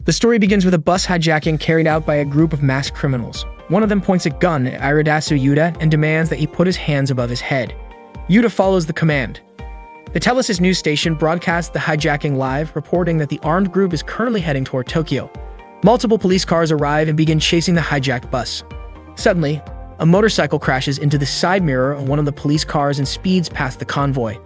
The story begins with a bus hijacking carried out by a group of masked criminals. One of them points a gun at Iridasu Yuta and demands that he put his hands above his head. Yuta follows the command. The Telesis news station broadcasts the hijacking live, reporting that the armed group is currently heading toward Tokyo. Multiple police cars arrive and begin chasing the hijacked bus. Suddenly, a motorcycle crashes into the side mirror of one of the police cars and speeds past the convoy.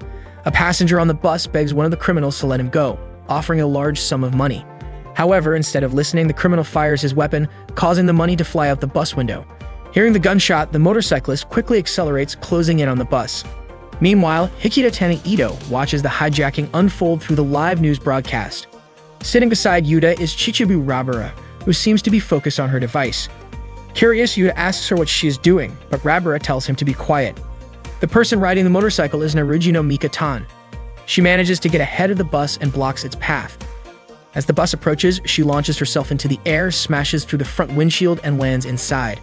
A passenger on the bus begs one of the criminals to let him go, offering a large sum of money. However, instead of listening, the criminal fires his weapon, causing the money to fly out the bus window. Hearing the gunshot, the motorcyclist quickly accelerates, closing in on the bus. Meanwhile, Hikita Ito watches the hijacking unfold through the live news broadcast. Sitting beside Yuta is Chichibu Rabara, who seems to be focused on her device. Curious, Yuta asks her what she is doing, but Rabara tells him to be quiet. The person riding the motorcycle is Narujino Mikatan. She manages to get ahead of the bus and blocks its path. As the bus approaches, she launches herself into the air, smashes through the front windshield, and lands inside.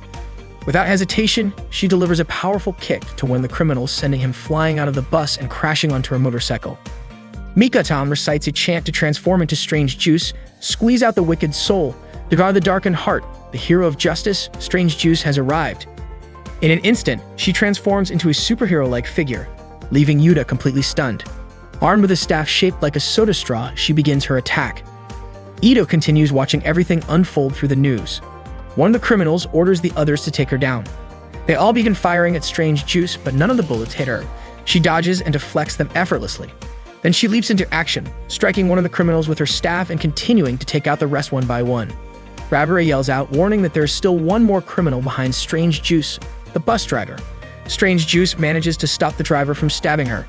Without hesitation, she delivers a powerful kick to one of the criminals, sending him flying out of the bus and crashing onto her motorcycle. Mikatan recites a chant to transform into Strange Juice, squeeze out the wicked soul, to guard the darkened heart. The hero of justice, Strange Juice, has arrived. In an instant, she transforms into a superhero-like figure, leaving Yuta completely stunned. Armed with a staff shaped like a soda straw, she begins her attack. Ito continues watching everything unfold through the news. One of the criminals orders the others to take her down. They all begin firing at Strange Juice, but none of the bullets hit her. She dodges and deflects them effortlessly. Then she leaps into action, striking one of the criminals with her staff and continuing to take out the rest one by one. Rabara yells out, warning that there is still one more criminal behind Strange Juice, the bus driver. Strange Juice manages to stop the driver from stabbing her.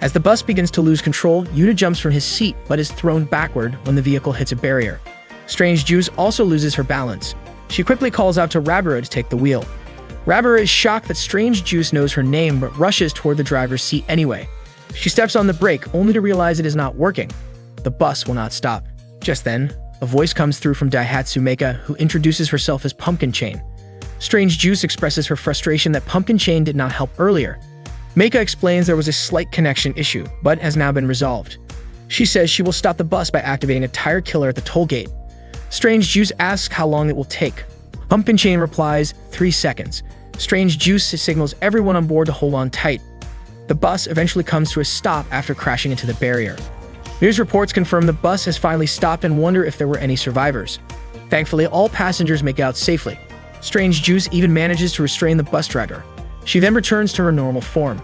As the bus begins to lose control, Yuta jumps from his seat but is thrown backward when the vehicle hits a barrier. Strange Juice also loses her balance. She quickly calls out to Rabara to take the wheel. Rabara is shocked that Strange Juice knows her name but rushes toward the driver's seat anyway. She steps on the brake only to realize it is not working. The bus will not stop. Just then, a voice comes through from Daihatsu Meika, who introduces herself as Pumpkin Chain. Strange Juice expresses her frustration that Pumpkin Chain did not help earlier. Meika explains there was a slight connection issue, but has now been resolved. She says she will stop the bus by activating a tire killer at the toll gate. Strange Juice asks how long it will take. Pumpkin Chain replies, 3 seconds. Strange Juice signals everyone on board to hold on tight. The bus eventually comes to a stop after crashing into the barrier. News reports confirm the bus has finally stopped and wonder if there were any survivors. Thankfully, all passengers make it out safely. Strange Juice even manages to restrain the bus driver. She then returns to her normal form.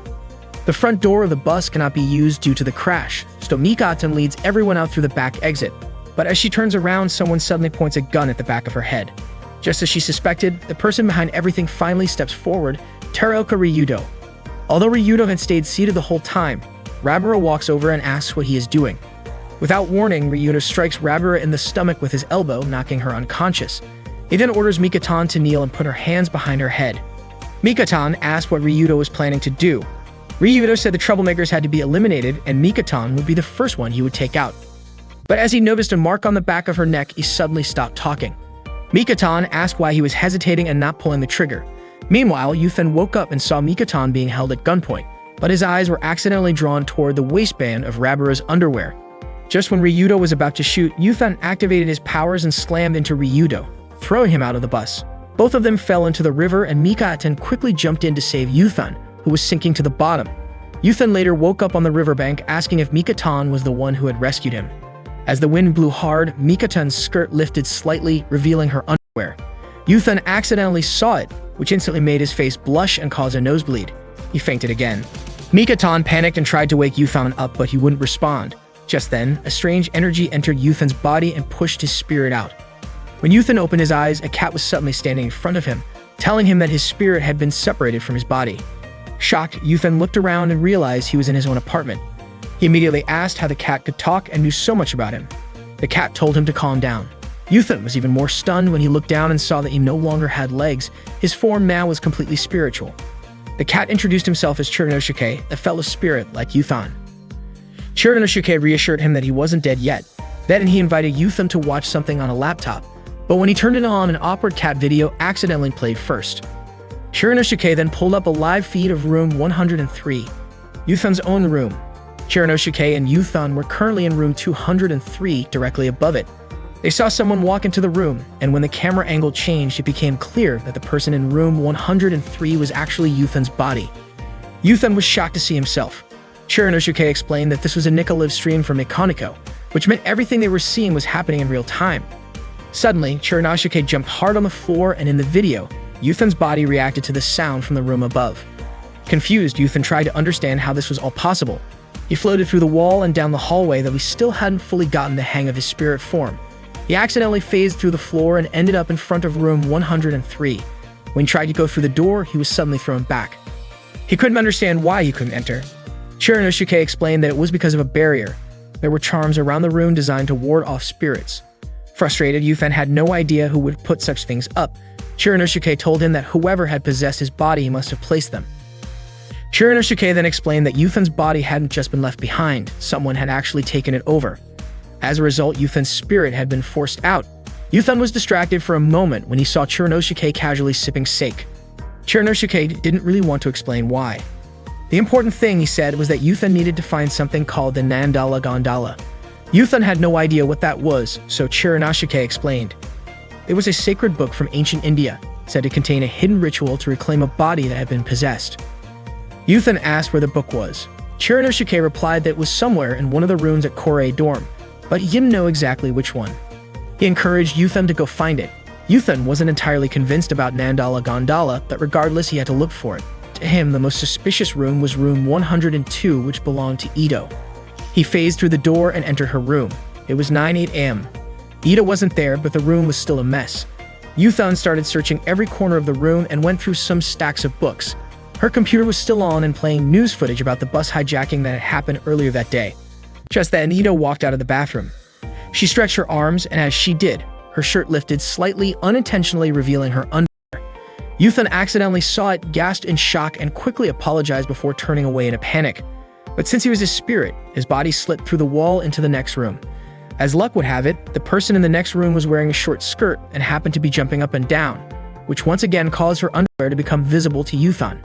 The front door of the bus cannot be used due to the crash, so Mikatan leads everyone out through the back exit. But as she turns around, someone suddenly points a gun at the back of her head. Just as she suspected, the person behind everything finally steps forward, Teruoka Ryudo. Although Ryudo had stayed seated the whole time, Rabara walks over and asks what he is doing. Without warning, Ryudo strikes Rabara in the stomach with his elbow, knocking her unconscious. He then orders Mikatan to kneel and put her hands behind her head. Mikatan asked what Ryudo was planning to do. Ryudo said the troublemakers had to be eliminated and Mikatan would be the first one he would take out. But as he noticed a mark on the back of her neck, he suddenly stopped talking. Mikatan asked why he was hesitating and not pulling the trigger. Meanwhile, Yuthan woke up and saw Mikatan being held at gunpoint, but his eyes were accidentally drawn toward the waistband of Rabara's underwear. Just when Ryudo was about to shoot, Yuthan activated his powers and slammed into Ryudo, throwing him out of the bus. Both of them fell into the river and Mikatan quickly jumped in to save Yuthan, who was sinking to the bottom. Yuthan later woke up on the riverbank asking if Mikatan was the one who had rescued him. As the wind blew hard, Mikatan's skirt lifted slightly, revealing her underwear. Yuthan accidentally saw it, which instantly made his face blush and caused a nosebleed. He fainted again. Mikatan panicked and tried to wake Yuthan up, but he wouldn't respond. Just then, a strange energy entered Yuthan's body and pushed his spirit out. When Yuthan opened his eyes, a cat was suddenly standing in front of him, telling him that his spirit had been separated from his body. Shocked, Yuthan looked around and realized he was in his own apartment. He immediately asked how the cat could talk and knew so much about him. The cat told him to calm down. Yuthan was even more stunned when he looked down and saw that he no longer had legs. His form now was completely spiritual. The cat introduced himself as Chirinosuke, a fellow spirit like Yuthan. Chirinosuke reassured him that he wasn't dead yet. Then he invited Yuthan to watch something on a laptop, but when he turned it on, an awkward cat video accidentally played first. Chirinosuke then pulled up a live feed of room 103, Yuthan's own room. Chirinosuke and Yuthan were currently in room 203, directly above it. They saw someone walk into the room, and when the camera angle changed, it became clear that the person in room 103 was actually Yuthan's body. Yuthan was shocked to see himself. Chiranosuke explained that this was a Nika live stream from Mekaniko, which meant everything they were seeing was happening in real time. Suddenly, Chiranosuke jumped hard on the floor, and in the video, Yuthan's body reacted to the sound from the room above. Confused, Yuthan tried to understand how this was all possible. He floated through the wall and down the hallway, though he still hadn't fully gotten the hang of his spirit form. He accidentally phased through the floor and ended up in front of room 103. When he tried to go through the door, he was suddenly thrown back. He couldn't understand why he couldn't enter. Chiranosuke explained that it was because of a barrier. There were charms around the room designed to ward off spirits. Frustrated, Yuthan had no idea who would put such things up. Chiranosuke told him that whoever had possessed his body must have placed them. Chiranosuke then explained that Yuthan's body hadn't just been left behind, someone had actually taken it over. As a result, Yuthan's spirit had been forced out. Yuthan was distracted for a moment when he saw Chiranosuke casually sipping sake. Chiranosuke didn't really want to explain why. The important thing, he said, was that Yuthan needed to find something called the Nandala Gondala. Yuthan had no idea what that was, so Chiranosuke explained. It was a sacred book from ancient India, said to contain a hidden ritual to reclaim a body that had been possessed. Yuthan asked where the book was. Chiranosuke replied that it was somewhere in one of the rooms at Korei dorm, but he didn't know exactly which one. He encouraged Yuthan to go find it. Yuthan wasn't entirely convinced about Nandala Gondala, but regardless he had to look for it. To him, the most suspicious room was room 102, which belonged to Ito. He phased through the door and entered her room. It was 9:08 a.m. Ito wasn't there, but the room was still a mess. Yuthan started searching every corner of the room and went through some stacks of books. Her computer was still on and playing news footage about the bus hijacking that had happened earlier that day. Just then, Ito walked out of the bathroom. She stretched her arms, and as she did, her shirt lifted slightly, unintentionally revealing her underwear. Yuthan accidentally saw it, gasped in shock, and quickly apologized before turning away in a panic. But since he was a spirit, his body slipped through the wall into the next room. As luck would have it, the person in the next room was wearing a short skirt and happened to be jumping up and down, which once again caused her underwear to become visible to Yuthan.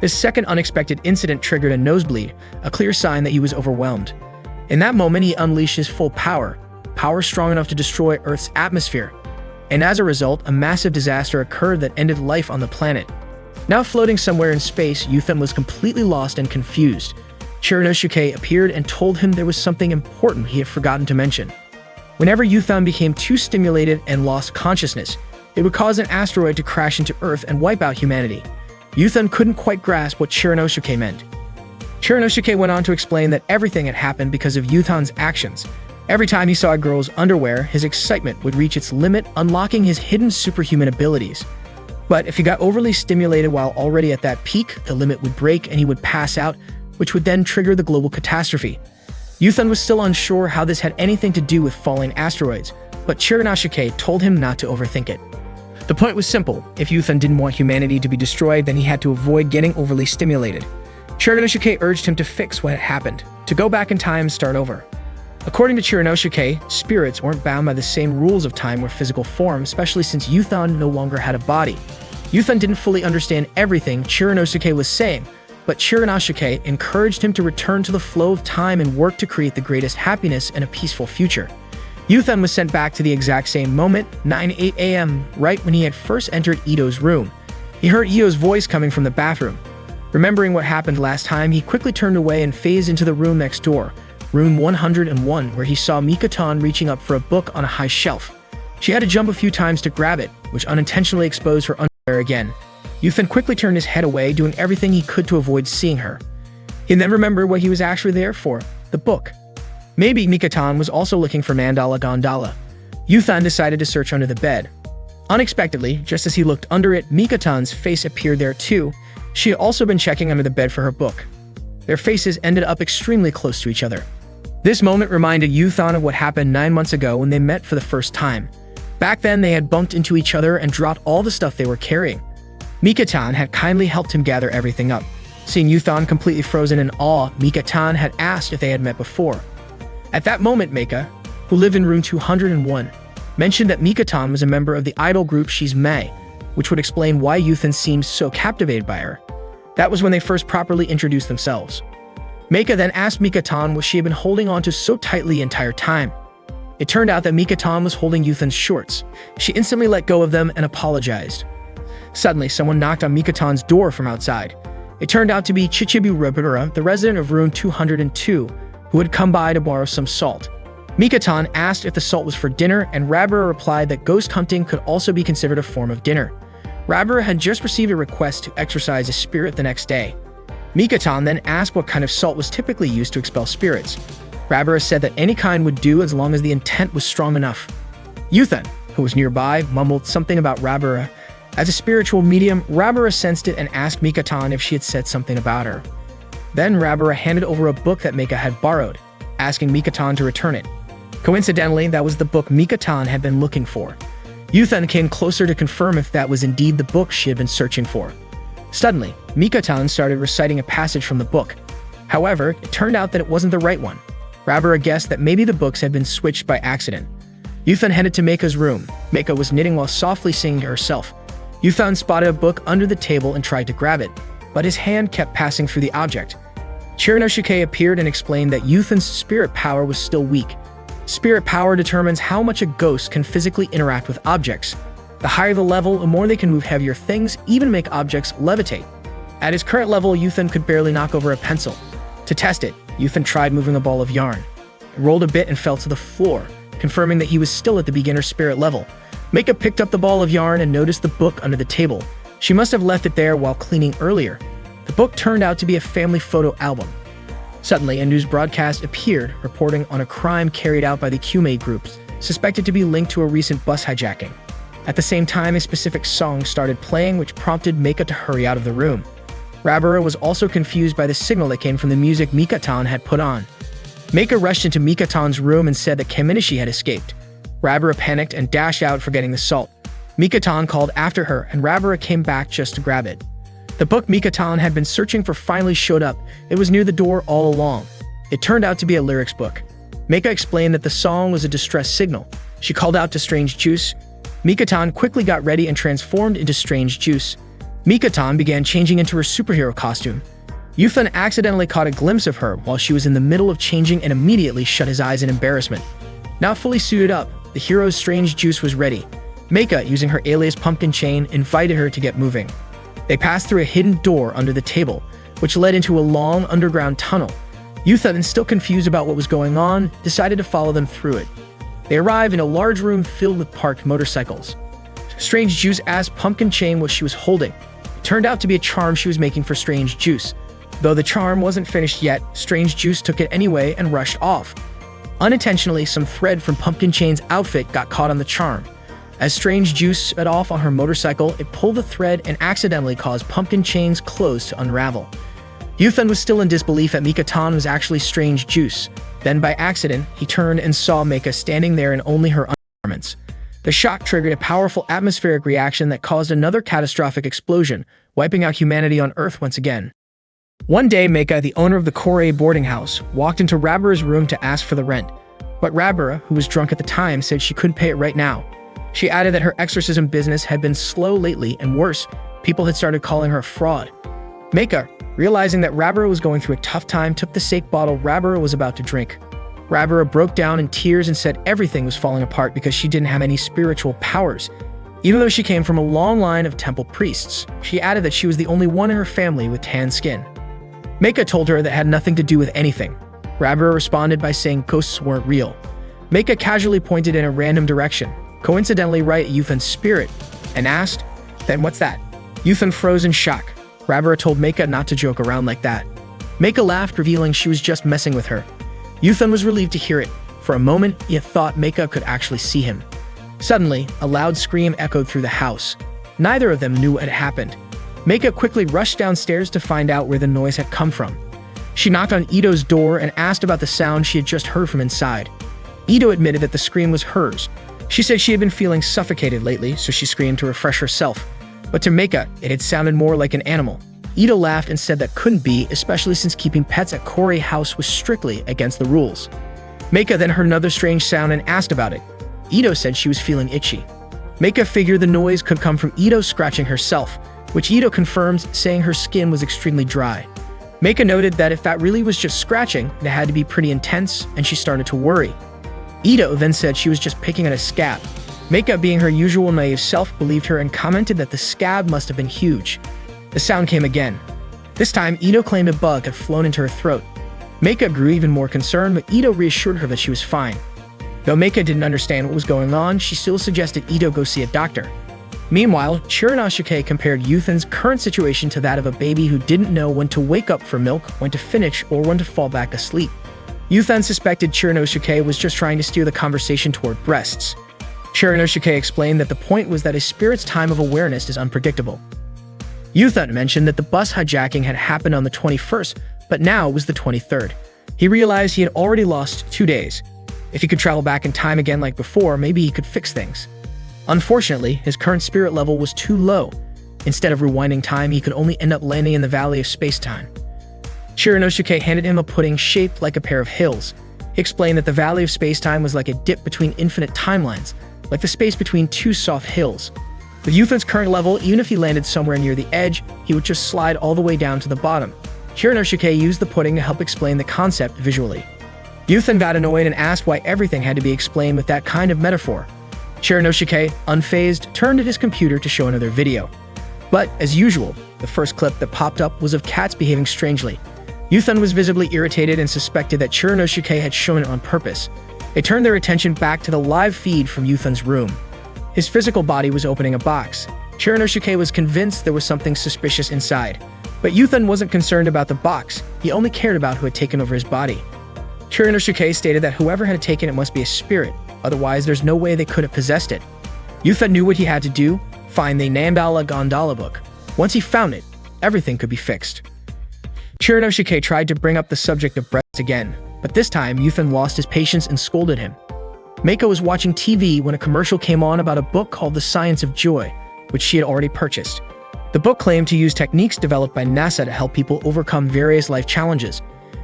This second unexpected incident triggered a nosebleed, a clear sign that he was overwhelmed. In that moment, he unleashed his full power strong enough to destroy Earth's atmosphere. And as a result, a massive disaster occurred that ended life on the planet. Now floating somewhere in space, Yuthan was completely lost and confused. Chiranosuke appeared and told him there was something important he had forgotten to mention. Whenever Yuthan became too stimulated and lost consciousness, it would cause an asteroid to crash into Earth and wipe out humanity. Yuthan couldn't quite grasp what Chiranosuke meant. Chiranosuke went on to explain that everything had happened because of Yuthan's actions. Every time he saw a girl's underwear, his excitement would reach its limit, unlocking his hidden superhuman abilities. But if he got overly stimulated while already at that peak, the limit would break and he would pass out, which would then trigger the global catastrophe. Yuthan was still unsure how this had anything to do with falling asteroids, but Chiranosuke told him not to overthink it. The point was simple. If Yuthan didn't want humanity to be destroyed, then he had to avoid getting overly stimulated. Chiranosuke urged him to fix what had happened, to go back in time and start over. According to Chiranosuke, spirits weren't bound by the same rules of time or physical form, especially since Yuthan no longer had a body. Yuthan didn't fully understand everything Chiranosuke was saying, but Chiranosuke encouraged him to return to the flow of time and work to create the greatest happiness and a peaceful future. Yuthan was sent back to the exact same moment, 9:08 a.m., right when he had first entered Ito's room. He heard Ito's voice coming from the bathroom. Remembering what happened last time, he quickly turned away and phased into the room next door, room 101, where he saw Mikatan reaching up for a book on a high shelf. She had to jump a few times to grab it, which unintentionally exposed her underwear again. Yuthan quickly turned his head away, doing everything he could to avoid seeing her. He then remembered what he was actually there for, the book. Maybe Mikatan was also looking for Nandala Gondala. Yuthan decided to search under the bed. Unexpectedly, just as he looked under it, Mikatan's face appeared there too. She had also been checking under the bed for her book. Their faces ended up extremely close to each other. This moment reminded Yuthan of what happened 9 months ago when they met for the first time. Back then, they had bumped into each other and dropped all the stuff they were carrying. Mikatan had kindly helped him gather everything up. Seeing Yuthan completely frozen in awe, Mikatan had asked if they had met before. At that moment, Meika, who lived in room 201, mentioned that Mikatan was a member of the idol group She's May, which would explain why Yuthan seemed so captivated by her. That was when they first properly introduced themselves. Meika then asked Mikatan what she had been holding on to so tightly the entire time. It turned out that Mika-tan was holding Yuthan's shorts. She instantly let go of them and apologized. Suddenly, someone knocked on Mika-tan's door from outside. It turned out to be Chichibu Rabura, the resident of room 202, who had come by to borrow some salt. Mika-tan asked if the salt was for dinner, and Rabura replied that ghost hunting could also be considered a form of dinner. Rabura had just received a request to exorcise a spirit the next day. Mika-tan then asked what kind of salt was typically used to expel spirits. Rabura said that any kind would do as long as the intent was strong enough. Yuthan, who was nearby, mumbled something about Rabura. As a spiritual medium, Rabura sensed it and asked Mika-tan if she had said something about her. Then Rabura handed over a book that Mika had borrowed, asking Mika-tan to return it. Coincidentally, that was the book Mika-tan had been looking for. Yuthan came closer to confirm if that was indeed the book she had been searching for. Suddenly, Mika-tan started reciting a passage from the book. However, it turned out that it wasn't the right one. Rabura guessed that maybe the books had been switched by accident. Yuthan headed to Meika's room. Meika was knitting while softly singing to herself. Yuthan spotted a book under the table and tried to grab it, but his hand kept passing through the object. Chirinosuke appeared and explained that Yuthan's spirit power was still weak. Spirit power determines how much a ghost can physically interact with objects. The higher the level, the more they can move heavier things, even make objects levitate. At his current level, Yuthan could barely knock over a pencil. To test it, Yuthan tried moving a ball of yarn. It rolled a bit and fell to the floor, confirming that he was still at the beginner spirit level. Meika picked up the ball of yarn and noticed the book under the table. She must have left it there while cleaning earlier. The book turned out to be a family photo album. Suddenly, a news broadcast appeared, reporting on a crime carried out by the Kyumei groups, suspected to be linked to a recent bus hijacking. At the same time, a specific song started playing, which prompted Meika to hurry out of the room. Rabura was also confused by the signal that came from the music Mika-tan had put on. Meika rushed into Mika-tan's room and said that Kaminishi had escaped. Rabura panicked and dashed out, forgetting the salt. Mika-tan called after her, and Rabura came back just to grab it. The book Mika-tan had been searching for finally showed up. It was near the door all along. It turned out to be a lyrics book. Meika explained that the song was a distress signal. She called out to Strange Juice. Mika-tan quickly got ready and transformed into Strange Juice. Mika-tan began changing into her superhero costume. Yuthan accidentally caught a glimpse of her while she was in the middle of changing and immediately shut his eyes in embarrassment. Now fully suited up, the hero's Strange Juice was ready. Meika, using her alias Pumpkin Chain, invited her to get moving. They passed through a hidden door under the table, which led into a long underground tunnel. Yuthan, still confused about what was going on, decided to follow them through it. They arrived in a large room filled with parked motorcycles. Strange Juice asked Pumpkin Chain what she was holding. It turned out to be a charm she was making for Strange Juice. Though the charm wasn't finished yet, Strange Juice took it anyway and rushed off. Unintentionally, some thread from Pumpkin Chain's outfit got caught on the charm. As Strange Juice sped off on her motorcycle, it pulled the thread and accidentally caused Pumpkin Chain's clothes to unravel. Yuthan was still in disbelief that Mika-tan was actually Strange Juice. Then, by accident, he turned and saw Meika standing there in only her undergarments. The shock triggered a powerful atmospheric reaction that caused another catastrophic explosion, wiping out humanity on Earth once again. One day, Meika, the owner of the Korei boarding house, walked into Rabura's room to ask for the rent. But Rabura, who was drunk at the time, said she couldn't pay it right now. She added that her exorcism business had been slow lately, and worse, people had started calling her a fraud. Meika, realizing that Rabura was going through a tough time, took the sake bottle Rabura was about to drink. Rabura broke down in tears and said everything was falling apart because she didn't have any spiritual powers. Even though she came from a long line of temple priests, she added that she was the only one in her family with tan skin. Meika told her that had nothing to do with anything. Rabura responded by saying ghosts weren't real. Meika casually pointed in a random direction, coincidentally right at Yuthan's spirit, and asked, "Then what's that?" Yuthan froze in shock. Rabura told Meika not to joke around like that. Meika laughed, revealing she was just messing with her. Yuthan was relieved to hear it. For a moment, he had thought Meika could actually see him. Suddenly, a loud scream echoed through the house. Neither of them knew what had happened. Meika quickly rushed downstairs to find out where the noise had come from. She knocked on Ito's door and asked about the sound she had just heard from inside. Ito admitted that the scream was hers. She said she had been feeling suffocated lately, so she screamed to refresh herself. But to Meika, it had sounded more like an animal. Ito laughed and said that couldn't be, especially since keeping pets at Korei House was strictly against the rules. Meika then heard another strange sound and asked about it. Ito said she was feeling itchy. Meika figured the noise could come from Ito scratching herself, which Ito confirmed, saying her skin was extremely dry. Meika noted that if that really was just scratching, it had to be pretty intense, and she started to worry. Ito then said she was just picking at a scab. Meika, being her usual naive self, believed her and commented that the scab must have been huge. The sound came again. This time, Ito claimed a bug had flown into her throat. Meika grew even more concerned, but Ito reassured her that she was fine. Though Meika didn't understand what was going on, she still suggested Ito go see a doctor. Meanwhile, Chiranosuke compared Yuthan's current situation to that of a baby who didn't know when to wake up for milk, when to finish, or when to fall back asleep. Yuthan suspected Chiranosuke was just trying to steer the conversation toward breasts. Chiranosuke explained that the point was that a spirit's time of awareness is unpredictable. Yuthan mentioned that the bus hijacking had happened on the 21st, but now it was the 23rd. He realized he had already lost 2 days. If he could travel back in time again like before, maybe he could fix things. Unfortunately, his current spirit level was too low. Instead of rewinding time, he could only end up landing in the Valley of Space-Time. Chiranosuke handed him a pudding shaped like a pair of hills. He explained that the Valley of Space-Time was like a dip between infinite timelines, like the space between two soft hills. With Yuthan's current level, even if he landed somewhere near the edge, he would just slide all the way down to the bottom. Chiranosuke used the pudding to help explain the concept visually. Yuthan got annoyed and asked why everything had to be explained with that kind of metaphor. Chiranosuke, unfazed, turned to his computer to show another video. But, as usual, the first clip that popped up was of cats behaving strangely. Yuthan was visibly irritated and suspected that Chiranosuke had shown it on purpose. They turned their attention back to the live feed from Yuthan's room. His physical body was opening a box. Chiranosuke was convinced there was something suspicious inside. But Yuthan wasn't concerned about the box, he only cared about who had taken over his body. Chiranosuke stated that whoever had taken it must be a spirit, otherwise there's no way they could have possessed it. Yuthan knew what he had to do, find the Nambala Gondola book. Once he found it, everything could be fixed. Chiranosuke tried to bring up the subject of breasts again, but this time Yuthan lost his patience and scolded him. Meiko was watching TV when a commercial came on about a book called The Science of Joy, which she had already purchased. The book claimed to use techniques developed by NASA to help people overcome various life challenges.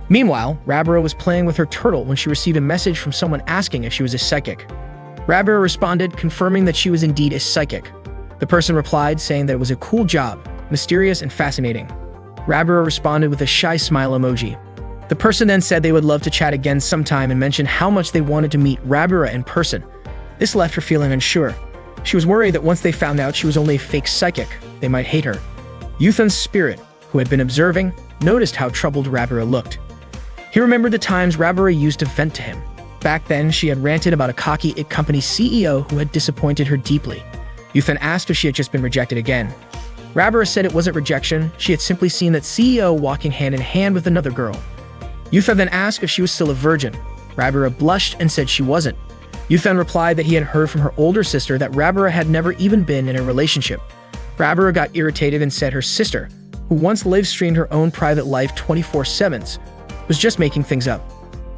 Meanwhile, Rabara was playing with her turtle when she received a message from someone asking if she was a psychic. Rabara responded, confirming that she was indeed a psychic. The person replied, saying that it was a cool job, mysterious and fascinating. Rabara responded with a shy smile emoji. The person then said they would love to chat again sometime and mentioned how much they wanted to meet Rabara in person. This left her feeling unsure. She was worried that once they found out she was only a fake psychic, they might hate her. Yuthan's spirit, who had been observing, noticed how troubled Rabara looked. He remembered the times Rabara used to vent to him. Back then, she had ranted about a cocky IT company CEO who had disappointed her deeply. Yuthan asked if she had just been rejected again. Rabara said it wasn't rejection, she had simply seen that CEO walking hand in hand with another girl. Yuthan then asked if she was still a virgin. Rabara blushed and said she wasn't. Yuthan replied that he had heard from her older sister that Rabara had never even been in a relationship. Rabara got irritated and said her sister, who once live-streamed her own private life 24/7, was just making things up.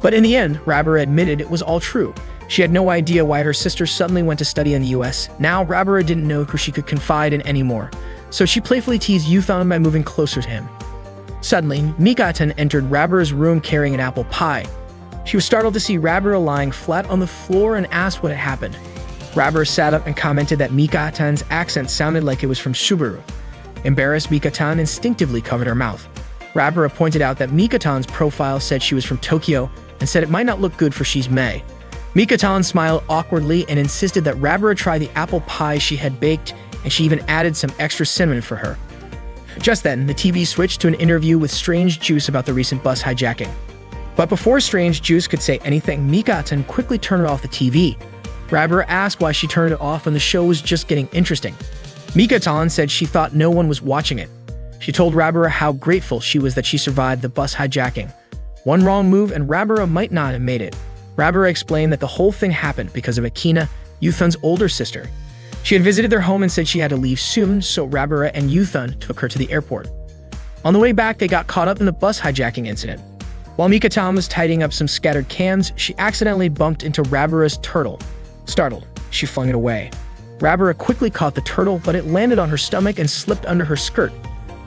But in the end, Rabara admitted it was all true. She had no idea why her sister suddenly went to study in the US. Now, Rabara didn't know who she could confide in anymore, so she playfully teased Yuthan by moving closer to him. Suddenly, Mikatan entered Rabara's room carrying an apple pie. She was startled to see Rabara lying flat on the floor and asked what had happened. Rabara sat up and commented that Mikatan's accent sounded like it was from Subaru. Embarrassed, Mikatan instinctively covered her mouth. Rabara pointed out that Mikatan's profile said she was from Tokyo and said it might not look good for she's May. Mikatan smiled awkwardly and insisted that Rabara try the apple pie she had baked, and she even added some extra cinnamon for her. Just then, the TV switched to an interview with Strange Juice about the recent bus hijacking. But before Strange Juice could say anything, Mikatan quickly turned off the TV. Rabara asked why she turned it off when the show was just getting interesting. Mikatan said she thought no one was watching it. She told Rabara how grateful she was that she survived the bus hijacking. One wrong move and Rabara might not have made it. Rabara explained that the whole thing happened because of Akina, Yuthan's older sister. She had visited their home and said she had to leave soon, so Rabara and Yuthan took her to the airport. On the way back, they got caught up in the bus hijacking incident. While Mikatan was tidying up some scattered cans, she accidentally bumped into Rabara's turtle. Startled, she flung it away. Rabara quickly caught the turtle, but it landed on her stomach and slipped under her skirt.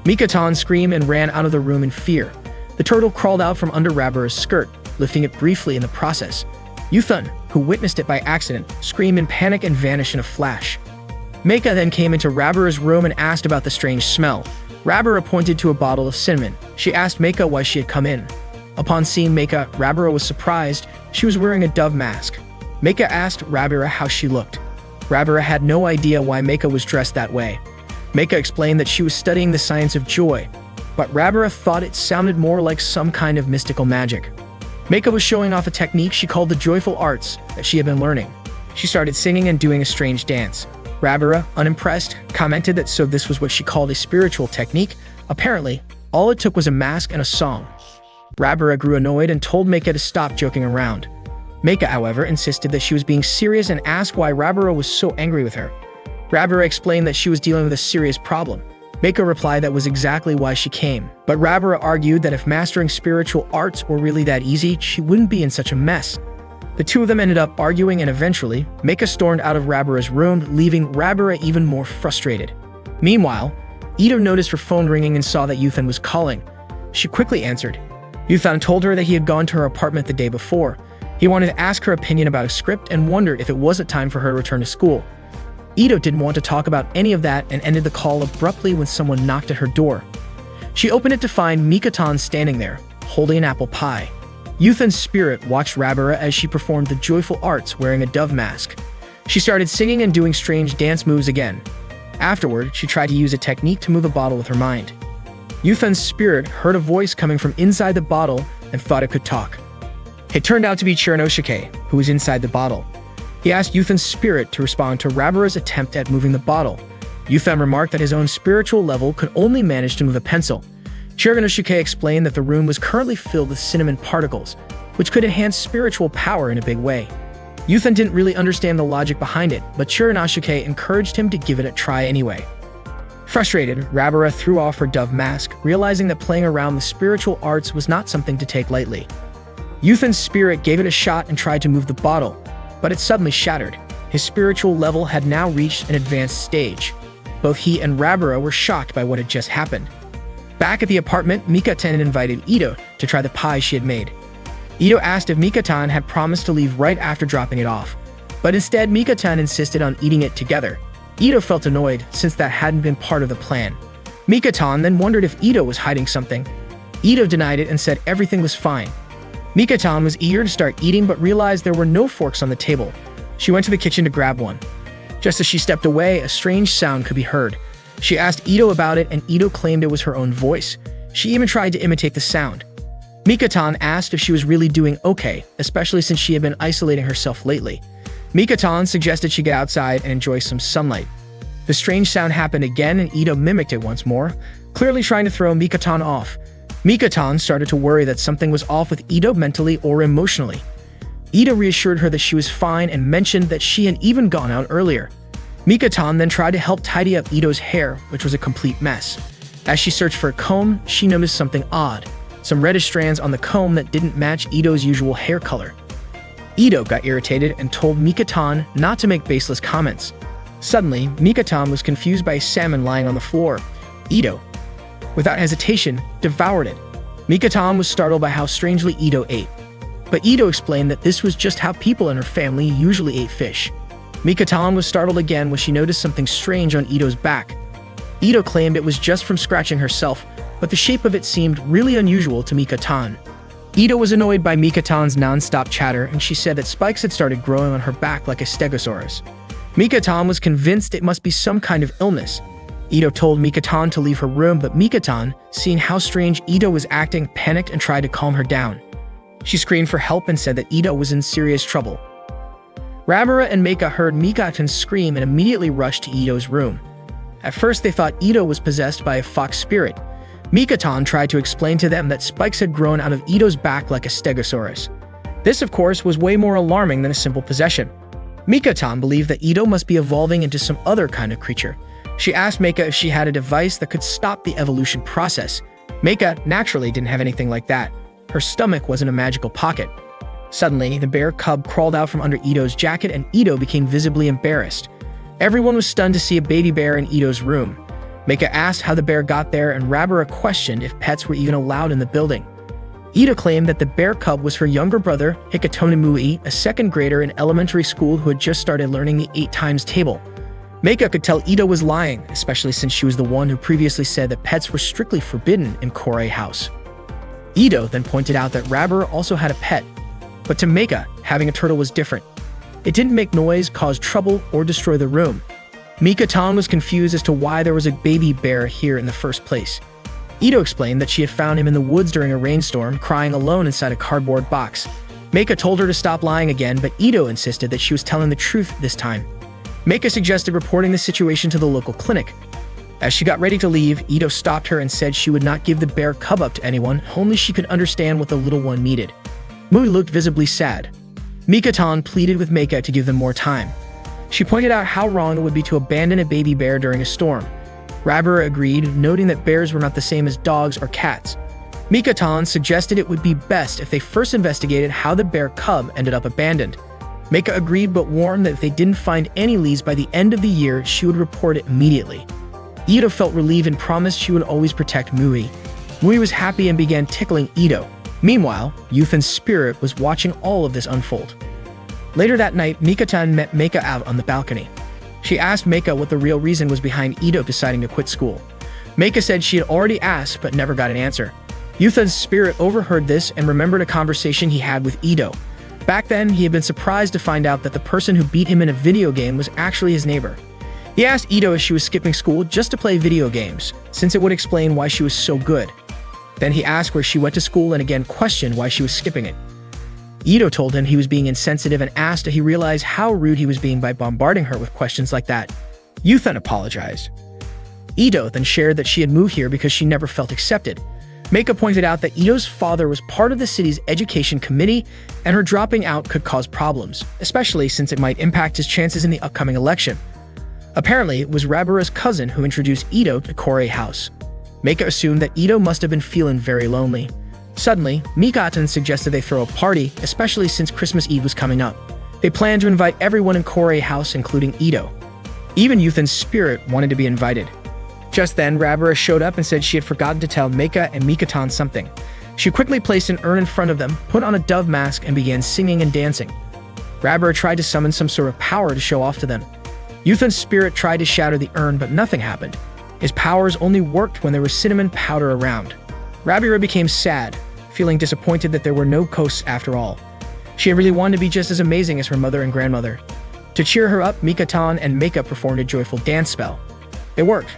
Mikatan screamed and ran out of the room in fear. The turtle crawled out from under Rabara's skirt, lifting it briefly in the process. Yuthan, who witnessed it by accident, screamed in panic and vanished in a flash. Meika then came into Rabara's room and asked about the strange smell. Rabara pointed to a bottle of cinnamon. She asked Meika why she had come in. Upon seeing Meika, Rabara was surprised. She was wearing a dove mask. Meika asked Rabira how she looked. Rabira had no idea why Meika was dressed that way. Meika explained that she was studying the science of joy, but Rabira thought it sounded more like some kind of mystical magic. Meika was showing off a technique she called the joyful arts that she had been learning. She started singing and doing a strange dance. Rabira, unimpressed, commented that so this was what she called a spiritual technique. Apparently, all it took was a mask and a song. Rabira grew annoyed and told Meika to stop joking around. Meika, however, insisted that she was being serious and asked why Rabira was so angry with her. Rabira explained that she was dealing with a serious problem. Meika replied that was exactly why she came, but Rabira argued that if mastering spiritual arts were really that easy, she wouldn't be in such a mess. The two of them ended up arguing, and eventually, Meika stormed out of Rabira's room, leaving Rabira even more frustrated. Meanwhile, Ito noticed her phone ringing and saw that Yuthan was calling. She quickly answered. Yuthan told her that he had gone to her apartment the day before. He wanted to ask her opinion about a script and wondered if it wasn't time for her to return to school. Ito didn't want to talk about any of that and ended the call abruptly when someone knocked at her door. She opened it to find Mikatan standing there, holding an apple pie. Yuthan's spirit watched Rabira as she performed the joyful arts wearing a dove mask. She started singing and doing strange dance moves again. Afterward, she tried to use a technique to move a bottle with her mind. Yuthan's spirit heard a voice coming from inside the bottle and thought it could talk. It turned out to be Chiranosuke, who was inside the bottle. He asked Yuthan's spirit to respond to Rabira's attempt at moving the bottle. Yuthan remarked that his own spiritual level could only manage to move a pencil. Chiranosuke explained that the room was currently filled with cinnamon particles, which could enhance spiritual power in a big way. Yuthan didn't really understand the logic behind it, but Chiranosuke encouraged him to give it a try anyway. Frustrated, Rabira threw off her dove mask, realizing that playing around with spiritual arts was not something to take lightly. Yuthan's spirit gave it a shot and tried to move the bottle, but it suddenly shattered. His spiritual level had now reached an advanced stage. Both he and Rabira were shocked by what had just happened. Back at the apartment, Mikatan invited Ito to try the pie she had made. Ito asked if Mikatan had promised to leave right after dropping it off, but instead Mikatan insisted on eating it together. Ito felt annoyed since that hadn't been part of the plan. Mikatan then wondered if Ito was hiding something. Ito denied it and said everything was fine. Mikatan was eager to start eating but realized there were no forks on the table. She went to the kitchen to grab one. Just as she stepped away, a strange sound could be heard. She asked Ito about it and Ito claimed it was her own voice. She even tried to imitate the sound. Mikatan asked if she was really doing okay, especially since she had been isolating herself lately. Mikatan suggested she get outside and enjoy some sunlight. The strange sound happened again and Ito mimicked it once more, clearly trying to throw Mikatan off. Mikatan started to worry that something was off with Ito mentally or emotionally. Ito reassured her that she was fine and mentioned that she had even gone out earlier. Mikatan then tried to help tidy up Ito's hair, which was a complete mess. As she searched for a comb, she noticed something odd. Some reddish strands on the comb that didn't match Ito's usual hair color. Ito got irritated and told Mikatan not to make baseless comments. Suddenly, Mikatan was confused by a salmon lying on the floor. Ito, without hesitation, devoured it. Mikatan was startled by how strangely Ito ate. But Ito explained that this was just how people in her family usually ate fish. Mikatan was startled again when she noticed something strange on Ito's back. Ito claimed it was just from scratching herself, but the shape of it seemed really unusual to Mikatan. Ito was annoyed by Mikatan's non-stop chatter and she said that spikes had started growing on her back like a stegosaurus. Mikatan was convinced it must be some kind of illness. Ito told Mikatan to leave her room, but Mikatan, seeing how strange Ito was acting, panicked and tried to calm her down. She screamed for help and said that Ito was in serious trouble. Rabira and Meika heard Mikatan scream and immediately rushed to Ito's room. At first they thought Ito was possessed by a fox spirit. Mikatan tried to explain to them that spikes had grown out of Ito's back like a stegosaurus. This, of course, was way more alarming than a simple possession. Mikatan believed that Ito must be evolving into some other kind of creature. She asked Meika if she had a device that could stop the evolution process. Meika naturally didn't have anything like that. Her stomach was in a magical pocket. Suddenly, the bear cub crawled out from under Ito's jacket and Ito became visibly embarrassed. Everyone was stunned to see a baby bear in Ito's room. Meika asked how the bear got there and Rabira questioned if pets were even allowed in the building. Ito claimed that the bear cub was her younger brother, Hikatomi Mui, a second grader in elementary school who had just started learning the 8 times table. Meika could tell Ito was lying, especially since she was the one who previously said that pets were strictly forbidden in Korei House. Ito then pointed out that Rabira also had a pet, but to Meika, having a turtle was different. It didn't make noise, cause trouble, or destroy the room. Mika-tan was confused as to why there was a baby bear here in the first place. Ito explained that she had found him in the woods during a rainstorm, crying alone inside a cardboard box. Meika told her to stop lying again, but Ito insisted that she was telling the truth this time. Meika suggested reporting the situation to the local clinic. As she got ready to leave, Ito stopped her and said she would not give the bear cub up to anyone, only she could understand what the little one needed. Mui looked visibly sad. Mika-tan pleaded with Meika to give them more time. She pointed out how wrong it would be to abandon a baby bear during a storm. Rabura agreed, noting that bears were not the same as dogs or cats. Mika-tan suggested it would be best if they first investigated how the bear cub ended up abandoned. Meika agreed but warned that if they didn't find any leads by the end of the year, she would report it immediately. Ito felt relieved and promised she would always protect Mui. Mui was happy and began tickling Ito. Meanwhile, Yuthan's spirit was watching all of this unfold. Later that night, Mika-tan met Meika out on the balcony. She asked Meika what the real reason was behind Ito deciding to quit school. Meika said she had already asked but never got an answer. Yuthan's spirit overheard this and remembered a conversation he had with Ito. Back then, he had been surprised to find out that the person who beat him in a video game was actually his neighbor. He asked Ito if she was skipping school just to play video games, since it would explain why she was so good. Then he asked where she went to school and again questioned why she was skipping it. Ito told him he was being insensitive and asked if he realized how rude he was being by bombarding her with questions like that. Yuthan apologized. Ito then shared that she had moved here because she never felt accepted. Meika pointed out that Ito's father was part of the city's education committee, and her dropping out could cause problems, especially since it might impact his chances in the upcoming election. Apparently, it was Rabura's cousin who introduced Ito to Korei House. Meika assumed that Ito must have been feeling very lonely. Suddenly, Mika-tan suggested they throw a party, especially since Christmas Eve was coming up. They planned to invite everyone in Korei House, including Ito. Even Yuthan's spirit wanted to be invited. Just then, Rabura showed up and said she had forgotten to tell Meika and Mika-tan something. She quickly placed an urn in front of them, put on a dove mask, and began singing and dancing. Rabura tried to summon some sort of power to show off to them. Yuthan's spirit tried to shatter the urn, but nothing happened. His powers only worked when there was cinnamon powder around. Rabura became sad, feeling disappointed that there were no ghosts after all. She had really wanted to be just as amazing as her mother and grandmother. To cheer her up, Mika-tan and Meika performed a joyful dance spell. It worked.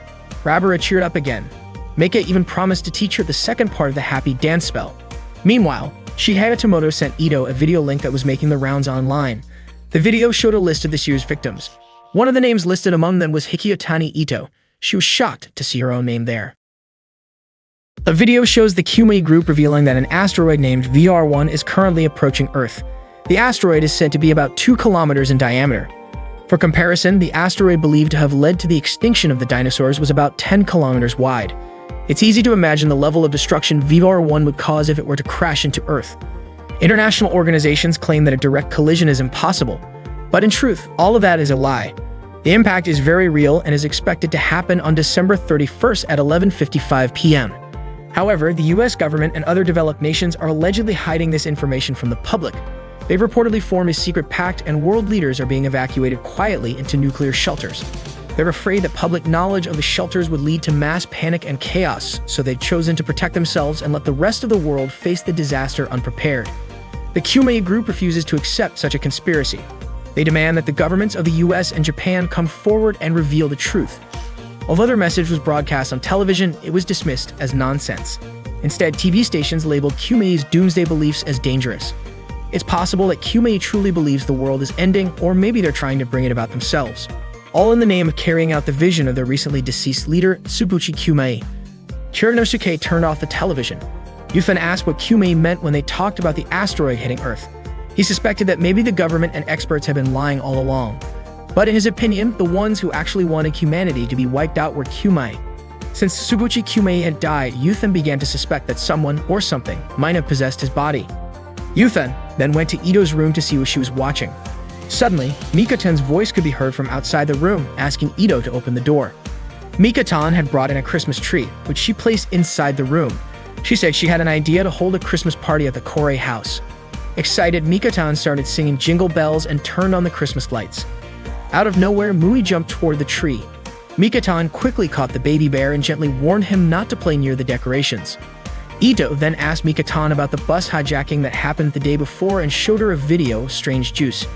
Rabura cheered up again. Meika even promised to teach her the second part of the happy dance spell. Meanwhile, Shihaya Tomoto sent Ito a video link that was making the rounds online. The video showed a list of this year's victims. One of the names listed among them was Hikiyotani Ito. She was shocked to see her own name there. A video shows the Kumei group revealing that an asteroid named VR1 is currently approaching Earth. The asteroid is said to be about 2 kilometers in diameter. For comparison, the asteroid believed to have led to the extinction of the dinosaurs was about 10 kilometers wide. It's easy to imagine the level of destruction VR1 would cause if it were to crash into Earth. International organizations claim that a direct collision is impossible, but in truth, all of that is a lie. The impact is very real and is expected to happen on December 31st at 11:55 p.m. However, the US government and other developed nations are allegedly hiding this information from the public. They've reportedly formed a secret pact, and world leaders are being evacuated quietly into nuclear shelters. They're afraid that public knowledge of the shelters would lead to mass panic and chaos, so they've chosen to protect themselves and let the rest of the world face the disaster unprepared. The Kumei group refuses to accept such a conspiracy. They demand that the governments of the US and Japan come forward and reveal the truth. Although their message was broadcast on television, it was dismissed as nonsense. Instead, TV stations labeled Kumei's doomsday beliefs as dangerous. It's possible that Kumei truly believes the world is ending, or maybe they're trying to bring it about themselves. All in the name of carrying out the vision of their recently deceased leader, Tsubuchi Kumei. Chirinosuke turned off the television. Yuthan asked what Kumei meant when they talked about the asteroid hitting Earth. He suspected that maybe the government and experts had been lying all along. But in his opinion, the ones who actually wanted humanity to be wiped out were Kumei. Since Tsubuchi Kumei had died, Yuthan began to suspect that someone or something might have possessed his body. Yuthan then went to Ito's room to see what she was watching. Suddenly, Mika-tan's voice could be heard from outside the room, asking Ito to open the door. Mika-tan had brought in a Christmas tree, which she placed inside the room. She said she had an idea to hold a Christmas party at the Korei house. Excited, Mika-tan started singing jingle bells and turned on the Christmas lights. Out of nowhere, Mui jumped toward the tree. Mika-tan quickly caught the baby bear and gently warned him not to play near the decorations. Ito then asked Mika-tan about the bus hijacking that happened the day before and showed her a video of strange juice.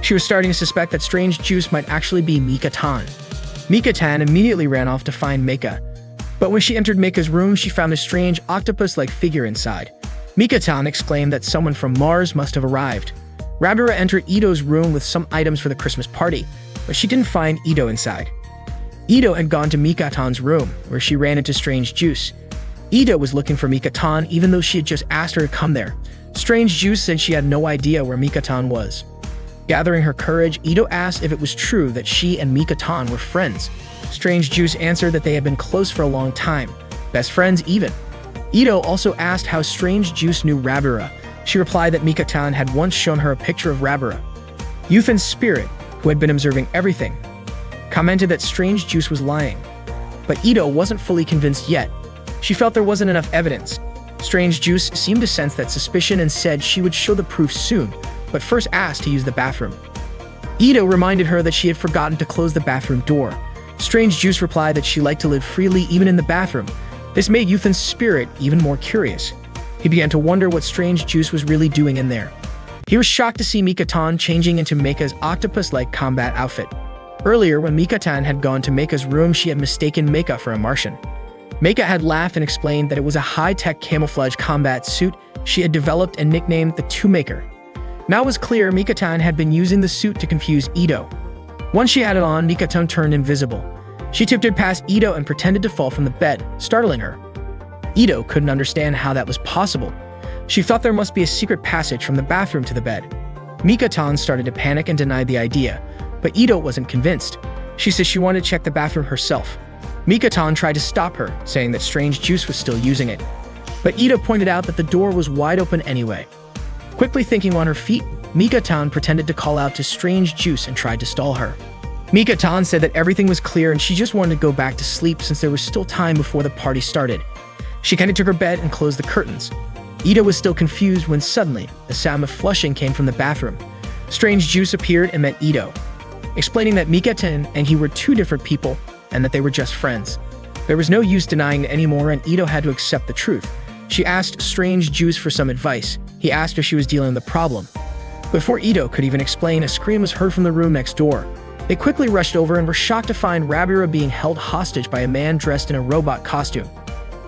She was starting to suspect that strange juice might actually be Mika-tan. Mika-tan immediately ran off to find Meika. But when she entered Meika's room, she found a strange octopus-like figure inside. Mika-tan exclaimed that someone from Mars must have arrived. Rabura entered Ito's room with some items for the Christmas party, but she didn't find Ito inside. Ito had gone to Mika-tan's room, where she ran into Strange Juice. Ito was looking for Mika-tan even though she had just asked her to come there. Strange Juice said she had no idea where Mika-tan was. Gathering her courage, Ito asked if it was true that she and Mika-tan were friends. Strange Juice answered that they had been close for a long time, best friends even. Ito also asked how Strange Juice knew Rabura. She replied that Mika-tan had once shown her a picture of Rabura. Yuthan's spirit, who had been observing everything, commented that Strange Juice was lying. But Ito wasn't fully convinced yet. She felt there wasn't enough evidence. Strange Juice seemed to sense that suspicion and said she would show the proof soon, but first asked to use the bathroom. Ito reminded her that she had forgotten to close the bathroom door. Strange Juice replied that she liked to live freely even in the bathroom. This made Yuthan's spirit even more curious. He began to wonder what Strange Juice was really doing in there. He was shocked to see Mika-tan changing into Meika's octopus-like combat outfit. Earlier, when Mika-tan had gone to Meika's room, she had mistaken Meika for a Martian. Meika had laughed and explained that it was a high-tech camouflage combat suit she had developed and nicknamed the Two-Maker. Now it was clear Mika-tan had been using the suit to confuse Ito. Once she had it on, Mika-tan turned invisible. She tiptoed past Ito and pretended to fall from the bed, startling her. Ito couldn't understand how that was possible. She thought there must be a secret passage from the bathroom to the bed. Mika-tan started to panic and denied the idea, but Ito wasn't convinced. She said she wanted to check the bathroom herself. Mika-tan tried to stop her, saying that Strange Juice was still using it. But Ito pointed out that the door was wide open anyway. Quickly thinking on her feet, Mika-tan pretended to call out to Strange Juice and tried to stall her. Mika-tan said that everything was clear and she just wanted to go back to sleep since there was still time before the party started. She kindly took her bed and closed the curtains. Ito was still confused when suddenly, the sound of flushing came from the bathroom. Strange Juice appeared and met Ito, explaining that Mika-tan and he were two different people and that they were just friends. There was no use denying it anymore and Ito had to accept the truth. She asked Strange Juice for some advice. He asked if she was dealing with the problem. Before Ito could even explain, a scream was heard from the room next door. They quickly rushed over and were shocked to find Rabura being held hostage by a man dressed in a robot costume.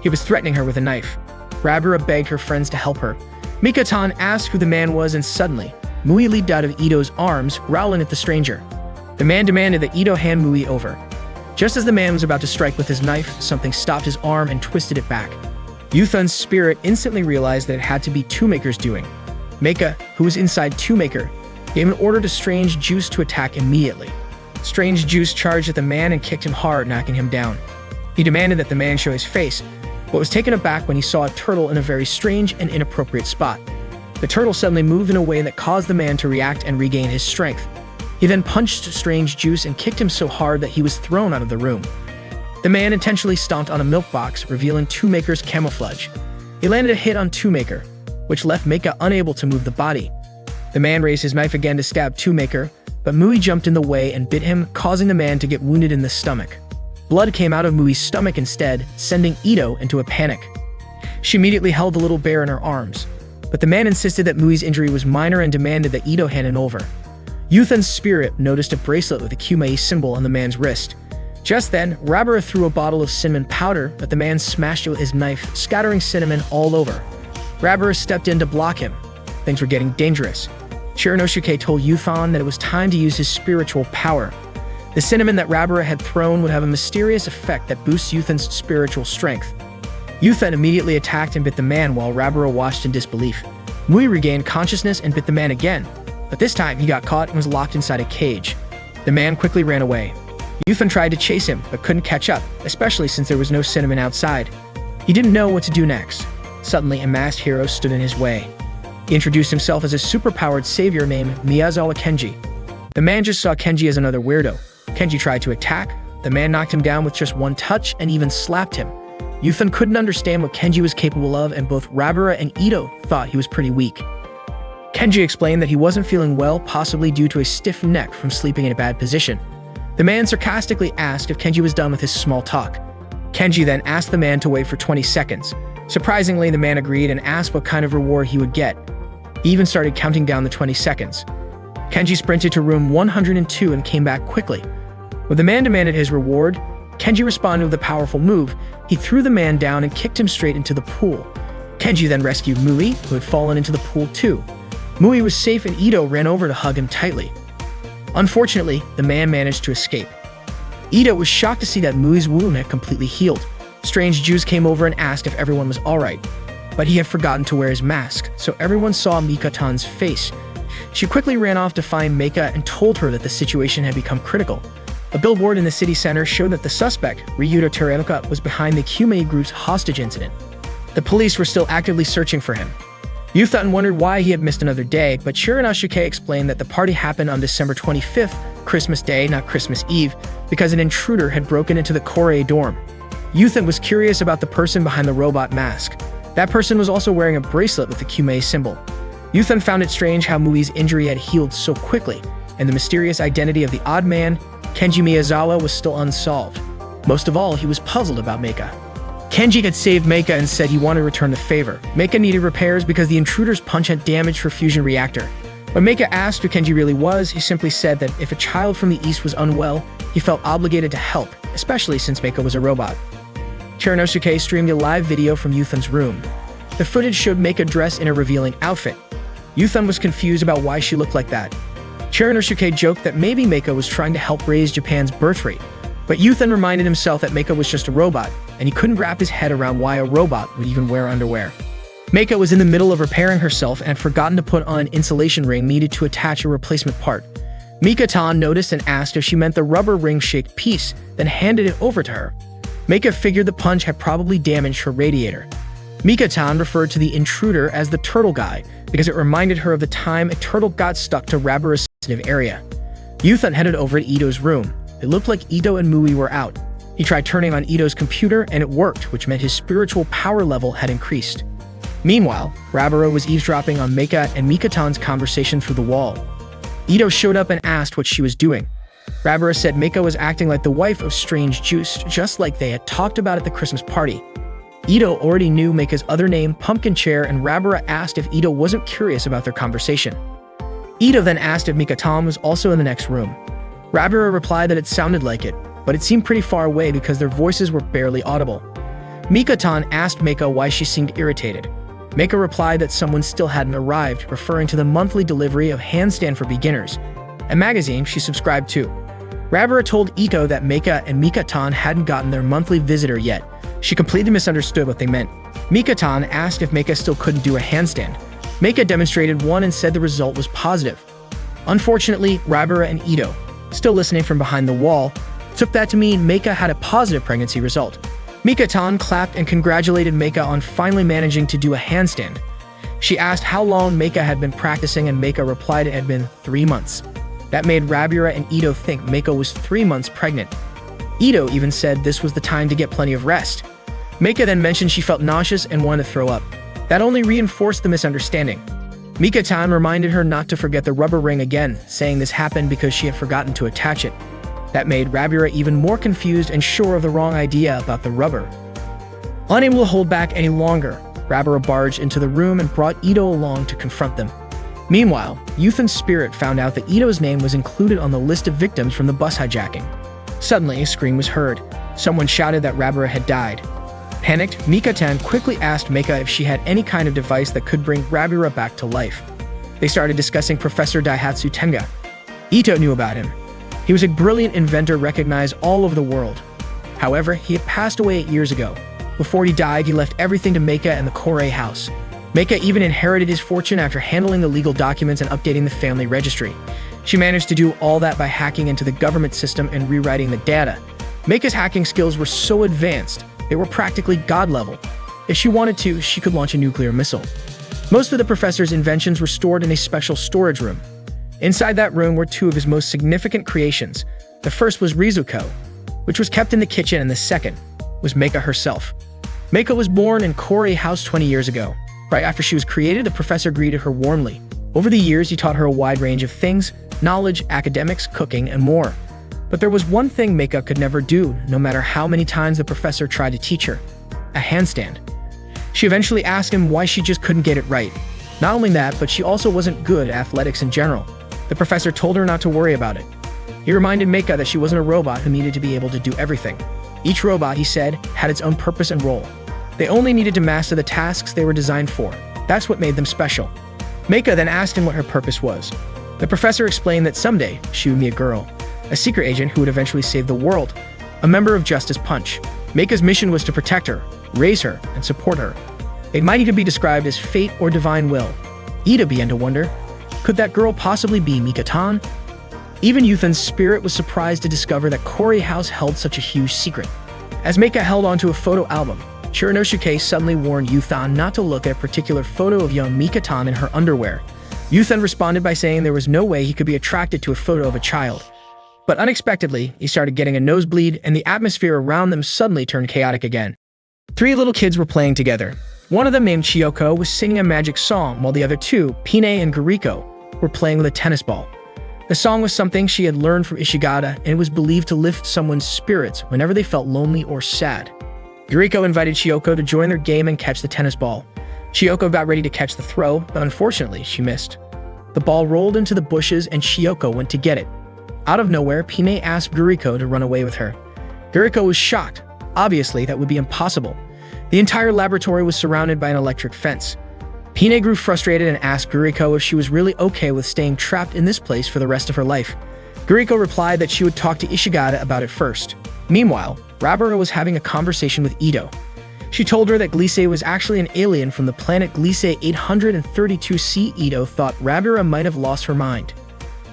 He was threatening her with a knife. Rabura begged her friends to help her. Mika-tan asked who the man was and suddenly, Mui leaped out of Ito's arms, growling at the stranger. The man demanded that Ito hand Mui over. Just as the man was about to strike with his knife, something stopped his arm and twisted it back. Yuthan's spirit instantly realized that it had to be Two-Maker's doing. Meika, who was inside Two-Maker, gave an order to Strange Juice to attack immediately. Strange Juice charged at the man and kicked him hard, knocking him down. He demanded that the man show his face, but was taken aback when he saw a turtle in a very strange and inappropriate spot. The turtle suddenly moved in a way that caused the man to react and regain his strength. He then punched Strange Juice and kicked him so hard that he was thrown out of the room. The man intentionally stomped on a milk box, revealing Two-Maker's camouflage. He landed a hit on Two-Maker, which left Meika unable to move the body. The man raised his knife again to stab Two-Maker, but Mui jumped in the way and bit him, causing the man to get wounded in the stomach. Blood came out of Mui's stomach instead, sending Ito into a panic. She immediately held the little bear in her arms, but the man insisted that Mui's injury was minor and demanded that Ito hand it over. Yuthan's spirit noticed a bracelet with a Kumei symbol on the man's wrist. Just then, Rabura threw a bottle of cinnamon powder, but the man smashed it with his knife, scattering cinnamon all over. Rabura stepped in to block him. Things were getting dangerous. Chirinosuke told Yuthan that it was time to use his spiritual power. The cinnamon that Rabura had thrown would have a mysterious effect that boosts Yuthan's spiritual strength. Yuthan immediately attacked and bit the man while Rabura watched in disbelief. Mui regained consciousness and bit the man again, but this time he got caught and was locked inside a cage. The man quickly ran away. Yuthan tried to chase him, but couldn't catch up, especially since there was no cinnamon outside. He didn't know what to do next. Suddenly, a masked hero stood in his way. He introduced himself as a super-powered savior named Miyazawa Kenji. The man just saw Kenji as another weirdo. Kenji tried to attack. The man knocked him down with just one touch and even slapped him. Yuthan couldn't understand what Kenji was capable of, and both Rabura and Ito thought he was pretty weak. Kenji explained that he wasn't feeling well, possibly due to a stiff neck from sleeping in a bad position. The man sarcastically asked if Kenji was done with his small talk. Kenji then asked the man to wait for 20 seconds. Surprisingly, the man agreed and asked what kind of reward he would get. He even started counting down the 20 seconds. Kenji sprinted to room 102 and came back quickly. When the man demanded his reward, Kenji responded with a powerful move. He threw the man down and kicked him straight into the pool. Kenji then rescued Mui, who had fallen into the pool too. Mui was safe and Ito ran over to hug him tightly. Unfortunately, the man managed to escape. Ito was shocked to see that Mui's wound had completely healed. Strange Jews came over and asked if everyone was alright, but he had forgotten to wear his mask, so everyone saw Mika-tan's face. She quickly ran off to find Meika and told her that the situation had become critical. A billboard in the city center showed that the suspect, Ryuta Terenuka, was behind the Kyumei group's hostage incident. The police were still actively searching for him. Yuthan wondered why he had missed another day, but Shiranasuke explained that the party happened on December 25th, Christmas Day, not Christmas Eve, because an intruder had broken into the Korei dorm. Yuthan was curious about the person behind the robot mask. That person was also wearing a bracelet with the Kyumei symbol. Yuthan found it strange how Mui's injury had healed so quickly, and the mysterious identity of the odd man, Kenji Miyazawa, was still unsolved. Most of all, he was puzzled about Meika. Kenji had saved Meika and said he wanted to return the favor. Meika needed repairs because the intruder's punch had damaged her fusion reactor. When Meika asked who Kenji really was, he simply said that if a child from the East was unwell, he felt obligated to help, especially since Meika was a robot. Shiranasuke streamed a live video from Yuthan's room. The footage showed Meika dressed in a revealing outfit. Yuthan was confused about why she looked like that. Shiranasuke joked that maybe Meika was trying to help raise Japan's birth rate, but Yuthan reminded himself that Meika was just a robot, and he couldn't wrap his head around why a robot would even wear underwear. Meika was in the middle of repairing herself and had forgotten to put on an insulation ring needed to attach a replacement part. Mika-tan noticed and asked if she meant the rubber ring-shaped piece, then handed it over to her. Meika figured the punch had probably damaged her radiator. Mika-tan referred to the intruder as the turtle guy because it reminded her of the time a turtle got stuck to Rabara's sensitive area. Yuthan headed over to Ito's room. It looked like Ito and Mui were out. He tried turning on Ito's computer and it worked, which meant his spiritual power level had increased. Meanwhile, Rabara was eavesdropping on Meika and Mika-tan's conversation through the wall. Ito showed up and asked what she was doing. Rabara said Meika was acting like the wife of Strange Juice, just like they had talked about at the Christmas party. Ito already knew Meika's other name, Pumpkin Chair, and Rabara asked if Ito wasn't curious about their conversation. Ito then asked if Mika-tan was also in the next room. Rabara replied that it sounded like it, but it seemed pretty far away because their voices were barely audible. Mika-tan asked Meika why she seemed irritated. Meika replied that someone still hadn't arrived, referring to the monthly delivery of Handstand for Beginners, a magazine she subscribed to. Rabara told Ito that Meika and Mika-tan hadn't gotten their monthly visitor yet. She completely misunderstood what they meant. Mika-tan asked if Meika still couldn't do a handstand. Meika demonstrated one and said the result was positive. Unfortunately, Rabara and Ito, still listening from behind the wall, took that to mean Meika had a positive pregnancy result. Mika-tan clapped and congratulated Meika on finally managing to do a handstand. She asked how long Meika had been practicing and Meika replied it had been 3 months. That made Rabara and Ito think Meika was 3 months pregnant. Ito even said this was the time to get plenty of rest. Meika then mentioned she felt nauseous and wanted to throw up. That only reinforced the misunderstanding. Mika-tan reminded her not to forget the rubber ring again, saying this happened because she had forgotten to attach it. That made Rabara even more confused and sure of the wrong idea about the rubber. Unable to hold back any longer, Rabara barged into the room and brought Ito along to confront them. Meanwhile, Yuthan's spirit found out that Ito's name was included on the list of victims from the bus hijacking. Suddenly, a scream was heard. Someone shouted that Rabara had died. Panicked, Mika-tan quickly asked Meika if she had any kind of device that could bring Rabara back to life. They started discussing Professor Daihatsu Tenga. Ito knew about him. He was a brilliant inventor recognized all over the world. However, he had passed away 8 years ago. Before he died, he left everything to Meika and the Korei house. Meika even inherited his fortune after handling the legal documents and updating the family registry. She managed to do all that by hacking into the government system and rewriting the data. Meika's hacking skills were so advanced, they were practically god level. If she wanted to, she could launch a nuclear missile. Most of the professor's inventions were stored in a special storage room. Inside that room were 2 of his most significant creations. The first was Rizuko, which was kept in the kitchen, and the second was Meika herself. Meika was born in Korei House 20 years ago. Right after she was created, the professor greeted her warmly. Over the years, he taught her a wide range of things: knowledge, academics, cooking, and more. But there was one thing Meika could never do, no matter how many times the professor tried to teach her: a handstand. She eventually asked him why she just couldn't get it right. Not only that, but she also wasn't good at athletics in general. The professor told her not to worry about it. He reminded Meika that she wasn't a robot who needed to be able to do everything. Each robot, he said, had its own purpose and role. They only needed to master the tasks they were designed for. That's what made them special. Meika then asked him what her purpose was. The professor explained that someday she would be a girl, a secret agent who would eventually save the world, a member of Justice Punch. Meika's mission was to protect her, raise her, and support her. It might even be described as fate or divine will. Ida began to wonder, could that girl possibly be Mika-tan? Even Yuthan's spirit was surprised to discover that Corey House held such a huge secret. As Meika held onto a photo album, Chiranosuke suddenly warned Yuthan not to look at a particular photo of young Mika-tan in her underwear. Yuthan responded by saying there was no way he could be attracted to a photo of a child. But unexpectedly, he started getting a nosebleed, and the atmosphere around them suddenly turned chaotic again. 3 little kids were playing together. One of them, named Chiyoko, was singing a magic song, while the other 2, Pine and Guriko, were playing with a tennis ball. The song was something she had learned from Ishigata, and it was believed to lift someone's spirits whenever they felt lonely or sad. Guriko invited Chiyoko to join their game and catch the tennis ball. Chiyoko got ready to catch the throw, but unfortunately, she missed. The ball rolled into the bushes and Chiyoko went to get it. Out of nowhere, Pine asked Guriko to run away with her. Guriko was shocked. Obviously, that would be impossible. The entire laboratory was surrounded by an electric fence. Pine grew frustrated and asked Guriko if she was really okay with staying trapped in this place for the rest of her life. Guriko replied that she would talk to Ishigata about it first. Meanwhile, Rabara was having a conversation with Ito. She told her that Gliese was actually an alien from the planet Gliese 832c. Ito thought Rabara might have lost her mind.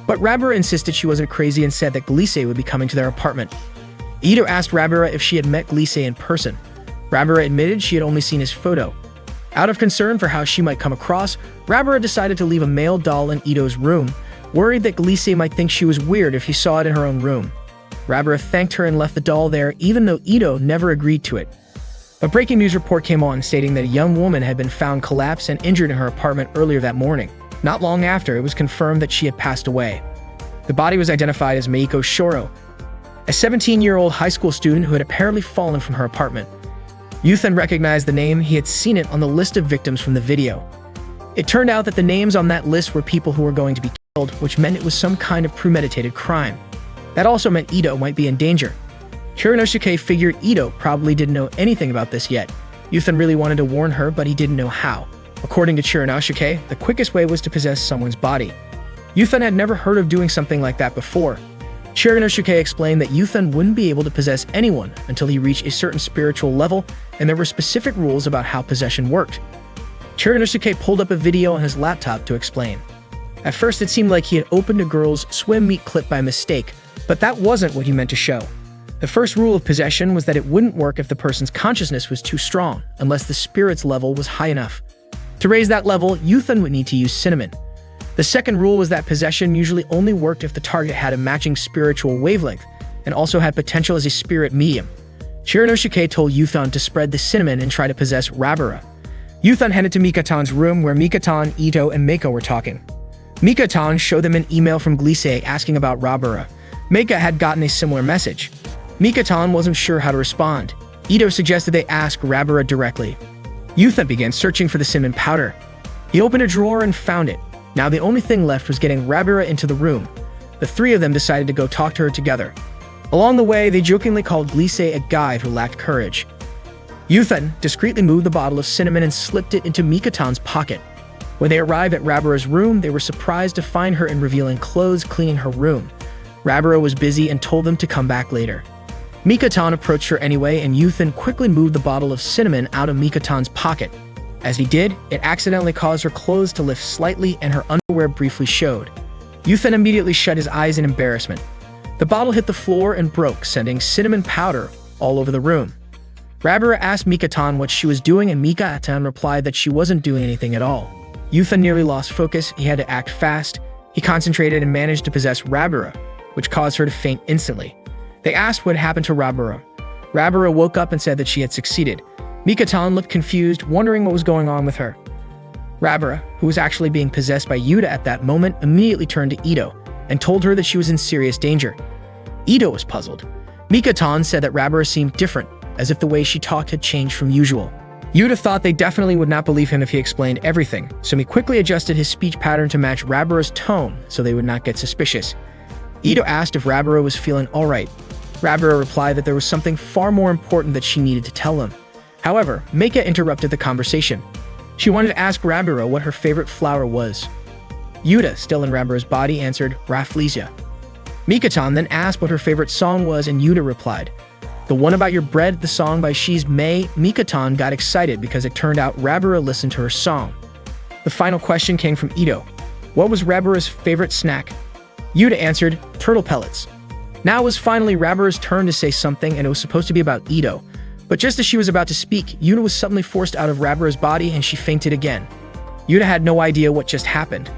But Rabara insisted she wasn't crazy and said that Gliese would be coming to their apartment. Ito asked Rabara if she had met Gliese in person. Rabara admitted she had only seen his photo. Out of concern for how she might come across, Rabara decided to leave a male doll in Ito's room, worried that Gliese might think she was weird if he saw it in her own room. Rabara thanked her and left the doll there, even though Ito never agreed to it. A breaking news report came on stating that a young woman had been found collapsed and injured in her apartment earlier that morning. Not long after, it was confirmed that she had passed away. The body was identified as Meiko Shoro, a 17-year-old high school student who had apparently fallen from her apartment. Yuthan recognized the name. He had seen it on the list of victims from the video. It turned out that the names on that list were people who were going to be killed, which meant it was some kind of premeditated crime. That also meant Ito might be in danger. Chiranosuke figured Ito probably didn't know anything about this yet. Yuthan really wanted to warn her, but he didn't know how. According to Chiranosuke, the quickest way was to possess someone's body. Yuthan had never heard of doing something like that before. Chiranosuke explained that Yuthan wouldn't be able to possess anyone until he reached a certain spiritual level, and there were specific rules about how possession worked. Chiranosuke pulled up a video on his laptop to explain. At first, it seemed like he had opened a girl's swim meet clip by mistake, but that wasn't what he meant to show. The first rule of possession was that it wouldn't work if the person's consciousness was too strong, unless the spirit's level was high enough. To raise that level, Yuthan would need to use cinnamon. The second rule was that possession usually only worked if the target had a matching spiritual wavelength and also had potential as a spirit medium. Chiranosuke told Yuthan to spread the cinnamon and try to possess Rabara. Yuthan headed to Mika-tan's room where Mika-tan, Ito, and Meiko were talking. Mika-tan showed them an email from Gliese asking about Rabara. Meika had gotten a similar message. Mika-tan wasn't sure how to respond. Ito suggested they ask Rabara directly. Yuthan began searching for the cinnamon powder. He opened a drawer and found it. Now the only thing left was getting Rabara into the room. The 3 of them decided to go talk to her together. Along the way, they jokingly called Gliese a guy who lacked courage. Yuthan discreetly moved the bottle of cinnamon and slipped it into Mika-tan's pocket. When they arrived at Rabara's room, they were surprised to find her in revealing clothes cleaning her room. Rabara was busy and told them to come back later. Mika-tan approached her anyway, and Yuthan quickly moved the bottle of cinnamon out of Mika-tan's pocket. As he did, it accidentally caused her clothes to lift slightly and her underwear briefly showed. Yuthan immediately shut his eyes in embarrassment. The bottle hit the floor and broke, sending cinnamon powder all over the room. Rabara asked Mika-tan what she was doing, and Mika-tan replied that she wasn't doing anything at all. Yuthan nearly lost focus. He had to act fast. He concentrated and managed to possess Rabara, which caused her to faint instantly. They asked what happened to Rabara. Rabara woke up and said that she had succeeded. Mika-tan looked confused, wondering what was going on with her. Rabara, who was actually being possessed by Yuta at that moment, immediately turned to Ito and told her that she was in serious danger. Ito was puzzled. Mika-tan said that Rabara seemed different, as if the way she talked had changed from usual. Yuta thought they definitely would not believe him if he explained everything, so he quickly adjusted his speech pattern to match Rabura's tone so they would not get suspicious. Ito asked if Rabura was feeling alright. Rabura replied that there was something far more important that she needed to tell him. However, Meika interrupted the conversation. She wanted to ask Rabura what her favorite flower was. Yuta, still in Rabura's body, answered Rafflesia. Mikotan then asked what her favorite song was, and Yuta replied, "The one about your bread, the song by She's May." Mikotan got excited because it turned out Rabura listened to her song. The final question came from Ito. What was Rabura's favorite snack? Yuta answered, turtle pellets. Now it was finally Rabura's turn to say something, and it was supposed to be about Ito. But just as she was about to speak, Yuta was suddenly forced out of Rabura's body and she fainted again. Yuta had no idea what just happened,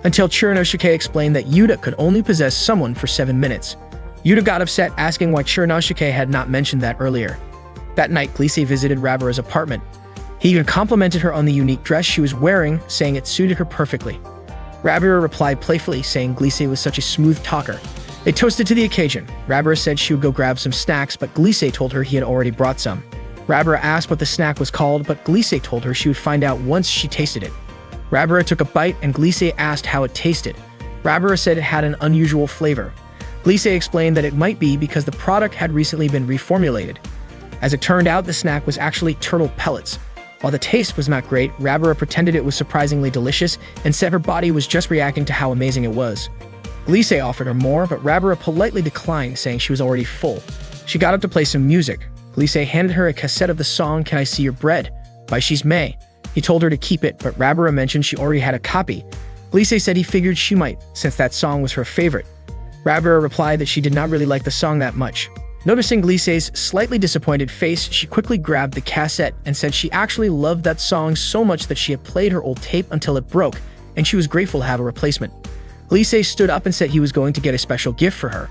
until Chiranosuke explained that Yuta could only possess someone for 7 minutes. Yuta got upset, asking why Chiranosuke had not mentioned that earlier. That night, Gliese visited Rabura's apartment. He even complimented her on the unique dress she was wearing, saying it suited her perfectly. Rabura replied playfully, saying Gliese was such a smooth talker. They toasted to the occasion. Rabura said she would go grab some snacks, but Gliese told her he had already brought some. Rabura asked what the snack was called, but Gliese told her she would find out once she tasted it. Rabura took a bite, and Gliese asked how it tasted. Rabura said it had an unusual flavor. Gliese explained that it might be because the product had recently been reformulated. As it turned out, the snack was actually turtle pellets. While the taste was not great, Rabura pretended it was surprisingly delicious and said her body was just reacting to how amazing it was. Gliese offered her more, but Rabura politely declined, saying she was already full. She got up to play some music. Gliese handed her a cassette of the song Can I See Your Bread by She's May. He told her to keep it, but Rabura mentioned she already had a copy. Gliese said he figured she might, since that song was her favorite. Rabura replied that she did not really like the song that much. Noticing Glise's slightly disappointed face, she quickly grabbed the cassette and said she actually loved that song so much that she had played her old tape until it broke, and she was grateful to have a replacement. Gliese stood up and said he was going to get a special gift for her.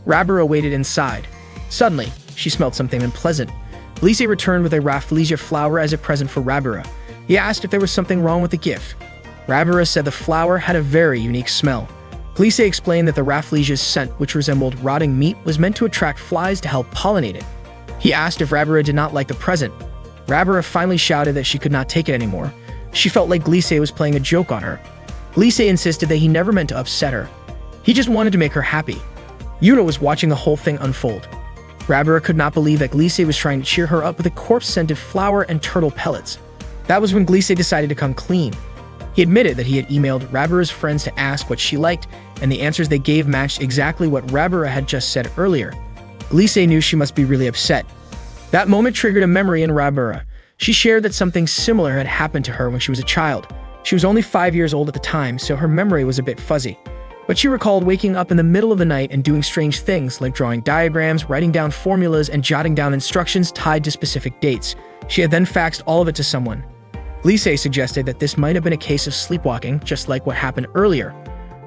Rabura waited inside. Suddenly, she smelled something unpleasant. Gliese returned with a Rafflesia flower as a present for Rabura. He asked if there was something wrong with the gift. Rabura said the flower had a very unique smell. Gliese explained that the Rafflesia's scent, which resembled rotting meat, was meant to attract flies to help pollinate it. He asked if Rabura did not like the present. Rabura finally shouted that she could not take it anymore. She felt like Gliese was playing a joke on her. Gliese insisted that he never meant to upset her. He just wanted to make her happy. Yuta was watching the whole thing unfold. Rabura could not believe that Gliese was trying to cheer her up with a corpse-scented flower and turtle pellets. That was when Gliese decided to come clean. He admitted that he had emailed Rabura's friends to ask what she liked, and the answers they gave matched exactly what Rabura had just said earlier. Gliese knew she must be really upset. That moment triggered a memory in Rabura. She shared that something similar had happened to her when she was a child. She was only 5 years old at the time, so her memory was a bit fuzzy. But she recalled waking up in the middle of the night and doing strange things like drawing diagrams, writing down formulas, and jotting down instructions tied to specific dates. She had then faxed all of it to someone. Gliese suggested that this might have been a case of sleepwalking, just like what happened earlier.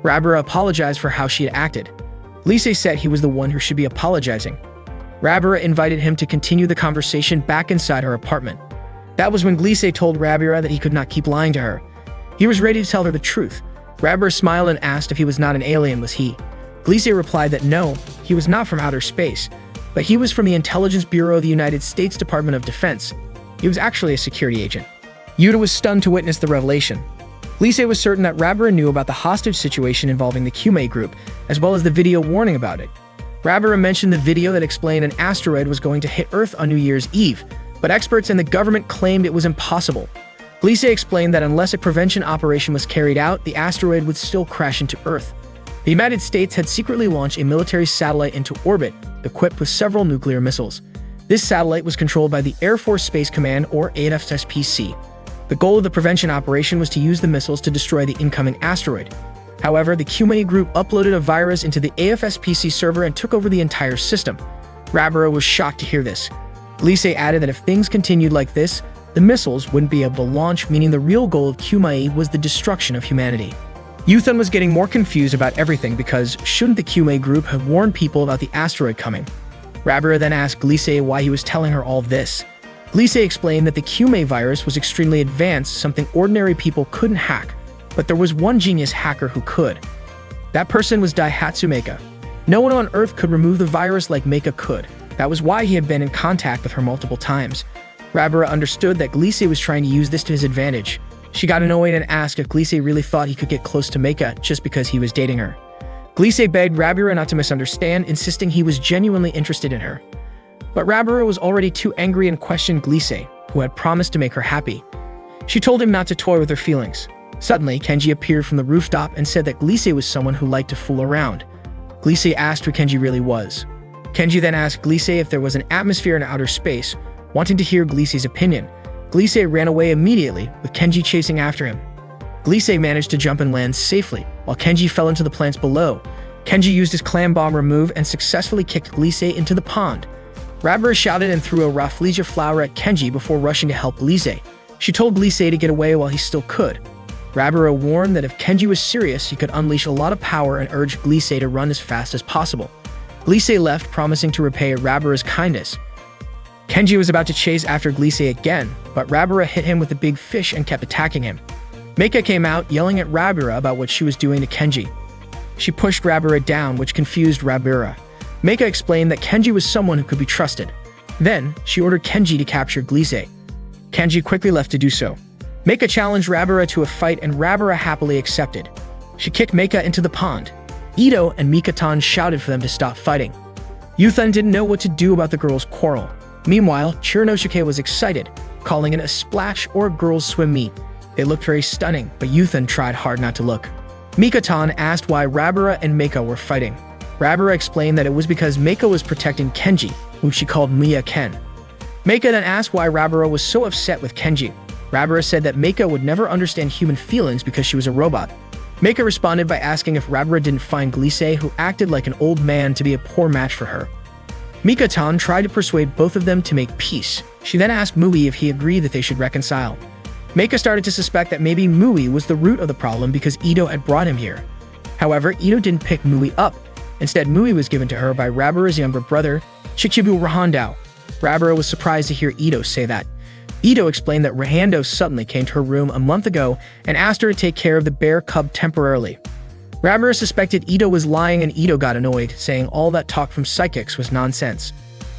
Rabura apologized for how she had acted. Gliese said he was the one who should be apologizing. Rabura invited him to continue the conversation back inside her apartment. That was when Gliese told Rabura that he could not keep lying to her. He was ready to tell her the truth. Rabura smiled and asked if he was not an alien, was he? Gliese replied that no, he was not from outer space, but he was from the Intelligence Bureau of the United States Department of Defense. He was actually a security agent. Yuta was stunned to witness the revelation. Gliese was certain that Rabura knew about the hostage situation involving the Kyumei group, as well as the video warning about it. Rabura mentioned the video that explained an asteroid was going to hit Earth on New Year's Eve, but experts and the government claimed it was impossible. Gliese explained that unless a prevention operation was carried out, the asteroid would still crash into Earth. The United States had secretly launched a military satellite into orbit, equipped with several nuclear missiles. This satellite was controlled by the Air Force Space Command, or AFSPC. The goal of the prevention operation was to use the missiles to destroy the incoming asteroid. However, the Kyumei group uploaded a virus into the AFSPC server and took over the entire system. Rabura was shocked to hear this. Gliese added that if things continued like this, the missiles wouldn't be able to launch, meaning the real goal of Kyumei was the destruction of humanity. Yuthan was getting more confused about everything because shouldn't the Kyumei group have warned people about the asteroid coming? Rabura then asked Gliese why he was telling her all this. Gliese explained that the Kyumei virus was extremely advanced, something ordinary people couldn't hack, but there was one genius hacker who could. That person was Daihatsu Meika. No one on Earth could remove the virus like Meika could. That was why he had been in contact with her multiple times. Rabara understood that Gliese was trying to use this to his advantage. She got annoyed and asked if Gliese really thought he could get close to Meika just because he was dating her. Gliese begged Rabara not to misunderstand, insisting he was genuinely interested in her. But Rabara was already too angry and questioned Gliese, who had promised to make her happy. She told him not to toy with her feelings. Suddenly, Kenji appeared from the rooftop and said that Gliese was someone who liked to fool around. Gliese asked who Kenji really was. Kenji then asked Gliese if there was an atmosphere in outer space, wanting to hear Glise's opinion. Gliese ran away immediately, with Kenji chasing after him. Gliese managed to jump and land safely, while Kenji fell into the plants below. Kenji used his clam bomb remove and successfully kicked Gliese into the pond. Rabara shouted and threw a Rafflesia flower at Kenji before rushing to help Gliese. She told Gliese to get away while he still could. Rabara warned that if Kenji was serious, he could unleash a lot of power and urged Gliese to run as fast as possible. Gliese left, promising to repay Rabara's kindness. Kenji was about to chase after Gliese again, but Rabara hit him with a big fish and kept attacking him. Meika came out, yelling at Rabara about what she was doing to Kenji. She pushed Rabara down, which confused Rabara. Meika explained that Kenji was someone who could be trusted. Then, she ordered Kenji to capture Gliese. Kenji quickly left to do so. Meika challenged Rabara to a fight and Rabara happily accepted. She kicked Meika into the pond. Ito and Mikatan shouted for them to stop fighting. Yuthan didn't know what to do about the girls' quarrel. Meanwhile, Chiranosuke was excited, calling it a splash or a girls' swim meet. They looked very stunning, but Yuthan tried hard not to look. Mikatan asked why Rabara and Meika were fighting. Rabara explained that it was because Meika was protecting Kenji, whom she called Mia Ken. Meika then asked why Rabara was so upset with Kenji. Rabara said that Meika would never understand human feelings because she was a robot. Meika responded by asking if Rabara didn't find Gliese, who acted like an old man, to be a poor match for her. Mikatan tried to persuade both of them to make peace. She then asked Mui if he agreed that they should reconcile. Meika started to suspect that maybe Mui was the root of the problem because Ito had brought him here. However, Ito didn't pick Mui up. Instead, Mui was given to her by Rabara's younger brother, Chichibu Rahandao. Rabara was surprised to hear Ito say that. Ito explained that Rahando suddenly came to her room a month ago and asked her to take care of the bear cub temporarily. Rabara suspected Ito was lying and Ito got annoyed, saying all that talk from psychics was nonsense.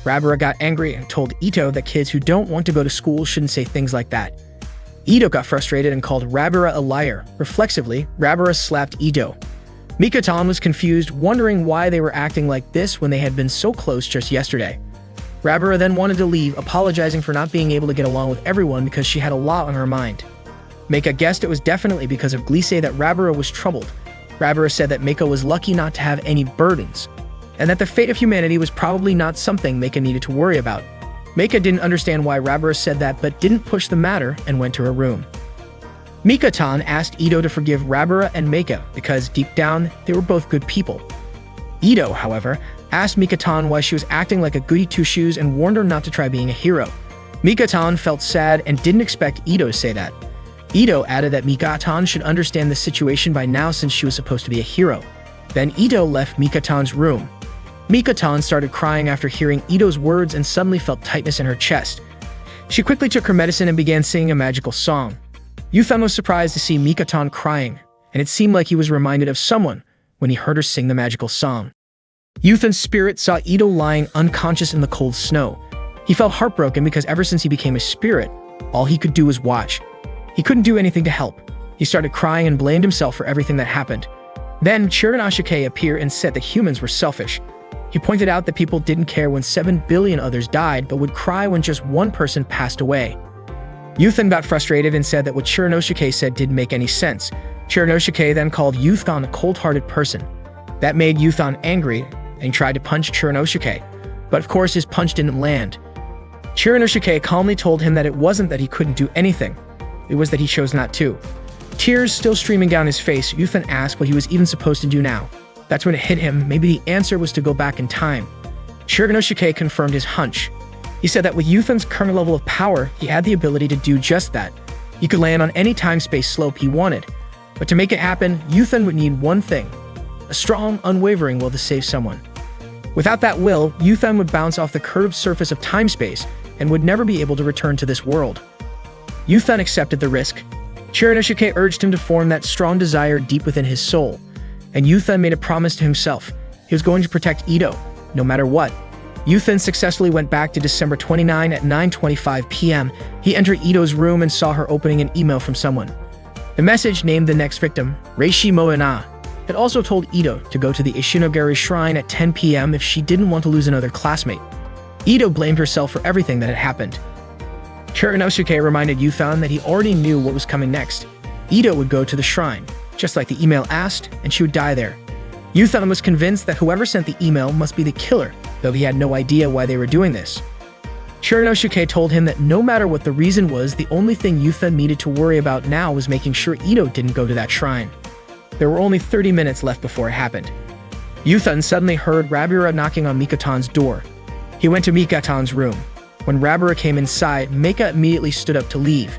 Rabara got angry and told Ito that kids who don't want to go to school shouldn't say things like that. Ito got frustrated and called Rabara a liar. Reflexively, Rabara slapped Ito. Mikatan was confused, wondering why they were acting like this when they had been so close just yesterday. Rabara then wanted to leave, apologizing for not being able to get along with everyone because she had a lot on her mind. Meika guessed it was definitely because of Gliese that Rabara was troubled. Rabara said that Meika was lucky not to have any burdens, and that the fate of humanity was probably not something Meika needed to worry about. Meika didn't understand why Rabara said that, but didn't push the matter and went to her room. Mikatan asked Ito to forgive Rabara and Meika because, deep down, they were both good people. Ito, however, asked Mikatan why she was acting like a goody two-shoes and warned her not to try being a hero. Mikatan felt sad and didn't expect Ito to say that. Ito added that Mikatan should understand the situation by now since she was supposed to be a hero. Then Ito left Mikatan's room. Mikatan started crying after hearing Ito's words and suddenly felt tightness in her chest. She quickly took her medicine and began singing a magical song. Yuthan was surprised to see Mikatan crying, and it seemed like he was reminded of someone when he heard her sing the magical song. Yuthan's spirit saw Ito lying unconscious in the cold snow. He felt heartbroken because ever since he became a spirit, all he could do was watch. He couldn't do anything to help. He started crying and blamed himself for everything that happened. Then Chiranosuke appeared and said that humans were selfish. He pointed out that people didn't care when 7 billion others died, but would cry when just one person passed away. Yuthan got frustrated and said that what Chiranosuke said didn't make any sense. Chiranosuke then called Yuthan a cold-hearted person. That made Yuthan angry and tried to punch Chiranosuke, but of course his punch didn't land. Chiranosuke calmly told him that it wasn't that he couldn't do anything, it was that he chose not to. Tears still streaming down his face, Yuthan asked what he was even supposed to do now. That's when it hit him, maybe the answer was to go back in time. Chiranosuke confirmed his hunch. He said that with Yuthan's current level of power, he had the ability to do just that. He could land on any time-space slope he wanted. But to make it happen, Yuthan would need one thing: a strong, unwavering will to save someone. Without that will, Yuthan would bounce off the curved surface of time-space and would never be able to return to this world. Yuthan accepted the risk. Chiranosuke urged him to form that strong desire deep within his soul, and Yuthan made a promise to himself. He was going to protect Ito, no matter what. Yuthan successfully went back to December 29 at 9:25 p.m. He entered Ito's room and saw her opening an email from someone. The message named the next victim, Reishi Moana. It also told Ito to go to the Ishinogari shrine at 10 p.m. if she didn't want to lose another classmate. Ito blamed herself for everything that had happened. Kurinosuke reminded Yuthan that he already knew what was coming next. Ito would go to the shrine, just like the email asked, and she would die there. Yuthan was convinced that whoever sent the email must be the killer, though he had no idea why they were doing this. Kurinosuke told him that no matter what the reason was, the only thing Yuthan needed to worry about now was making sure Ito didn't go to that shrine. There were only 30 minutes left before it happened. Yuthan suddenly heard Rabura knocking on Mikatan's door. He went to Mikatan's room. When Rabura came inside, Meika immediately stood up to leave.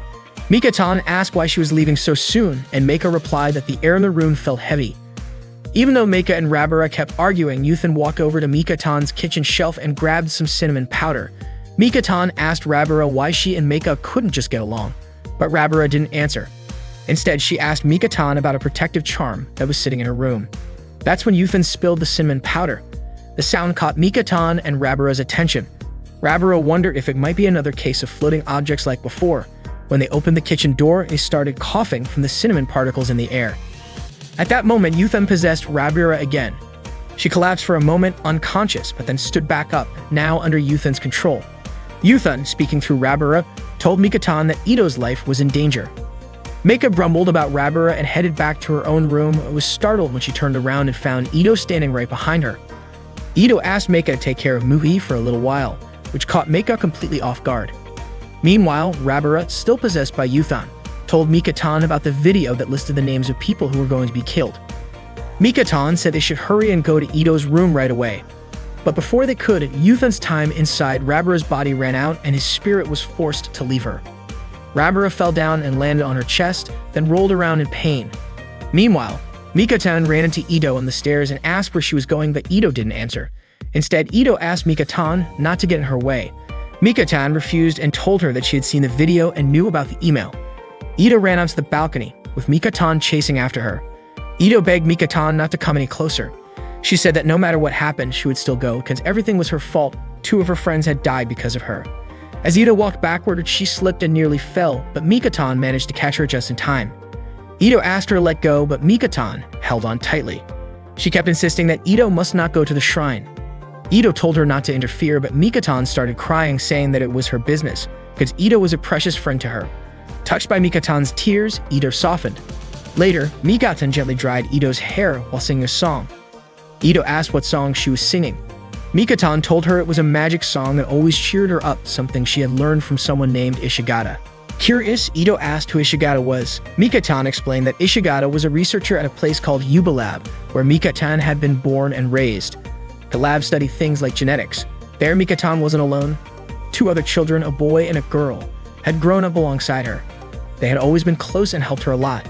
Mikatan asked why she was leaving so soon, and Meika replied that the air in the room felt heavy. Even though Meika and Rabura kept arguing, Yuthan walked over to Mikatan's kitchen shelf and grabbed some cinnamon powder. Mikatan asked Rabura why she and Meika couldn't just get along, but Rabura didn't answer. Instead, she asked Mikatan about a protective charm that was sitting in her room. That's when Yuthan spilled the cinnamon powder. The sound caught Mikatan and Rabura's attention. Rabura wondered if it might be another case of floating objects like before. When they opened the kitchen door, they started coughing from the cinnamon particles in the air. At that moment, Yuthan possessed Rabura again. She collapsed for a moment, unconscious, but then stood back up, now under Yuthan's control. Yuthan, speaking through Rabura, told Mikatan that Ito's life was in danger. Meika grumbled about Rabura and headed back to her own room, but was startled when she turned around and found Ito standing right behind her. Ito asked Meika to take care of Muhi for a little while, which caught Meika completely off guard. Meanwhile, Rabura, still possessed by Yuthan, told Mikatan about the video that listed the names of people who were going to be killed. Mikatan said they should hurry and go to Ito's room right away. But before they could, Yuthan's time inside Rabura's body ran out and his spirit was forced to leave her. Rabura fell down and landed on her chest, then rolled around in pain. Meanwhile, Mikatan ran into Ito on the stairs and asked where she was going, but Ito didn't answer. Instead, Ito asked Mikatan not to get in her way. Mikatan refused and told her that she had seen the video and knew about the email. Ito ran onto the balcony, with Mikatan chasing after her. Ito begged Mikatan not to come any closer. She said that no matter what happened, she would still go because everything was her fault. 2 of her friends had died because of her. As Ito walked backward, she slipped and nearly fell, but Mikatan managed to catch her just in time. Ito asked her to let go, but Mikatan held on tightly. She kept insisting that Ito must not go to the shrine. Ito told her not to interfere, but Mikatan started crying, saying that it was her business, because Ito was a precious friend to her. Touched by Mikatan's tears, Ito softened. Later, Mikatan gently dried Ito's hair while singing a song. Ito asked what song she was singing. Mikatan told her it was a magic song that always cheered her up, something she had learned from someone named Ishigata. Curious, Ito asked who Ishigata was. Mikatan explained that Ishigata was a researcher at a place called Yuba Lab, where Mikatan had been born and raised. The lab studied things like genetics. There, Mikatan wasn't alone. 2 other children, a boy and a girl, had grown up alongside her. They had always been close and helped her a lot.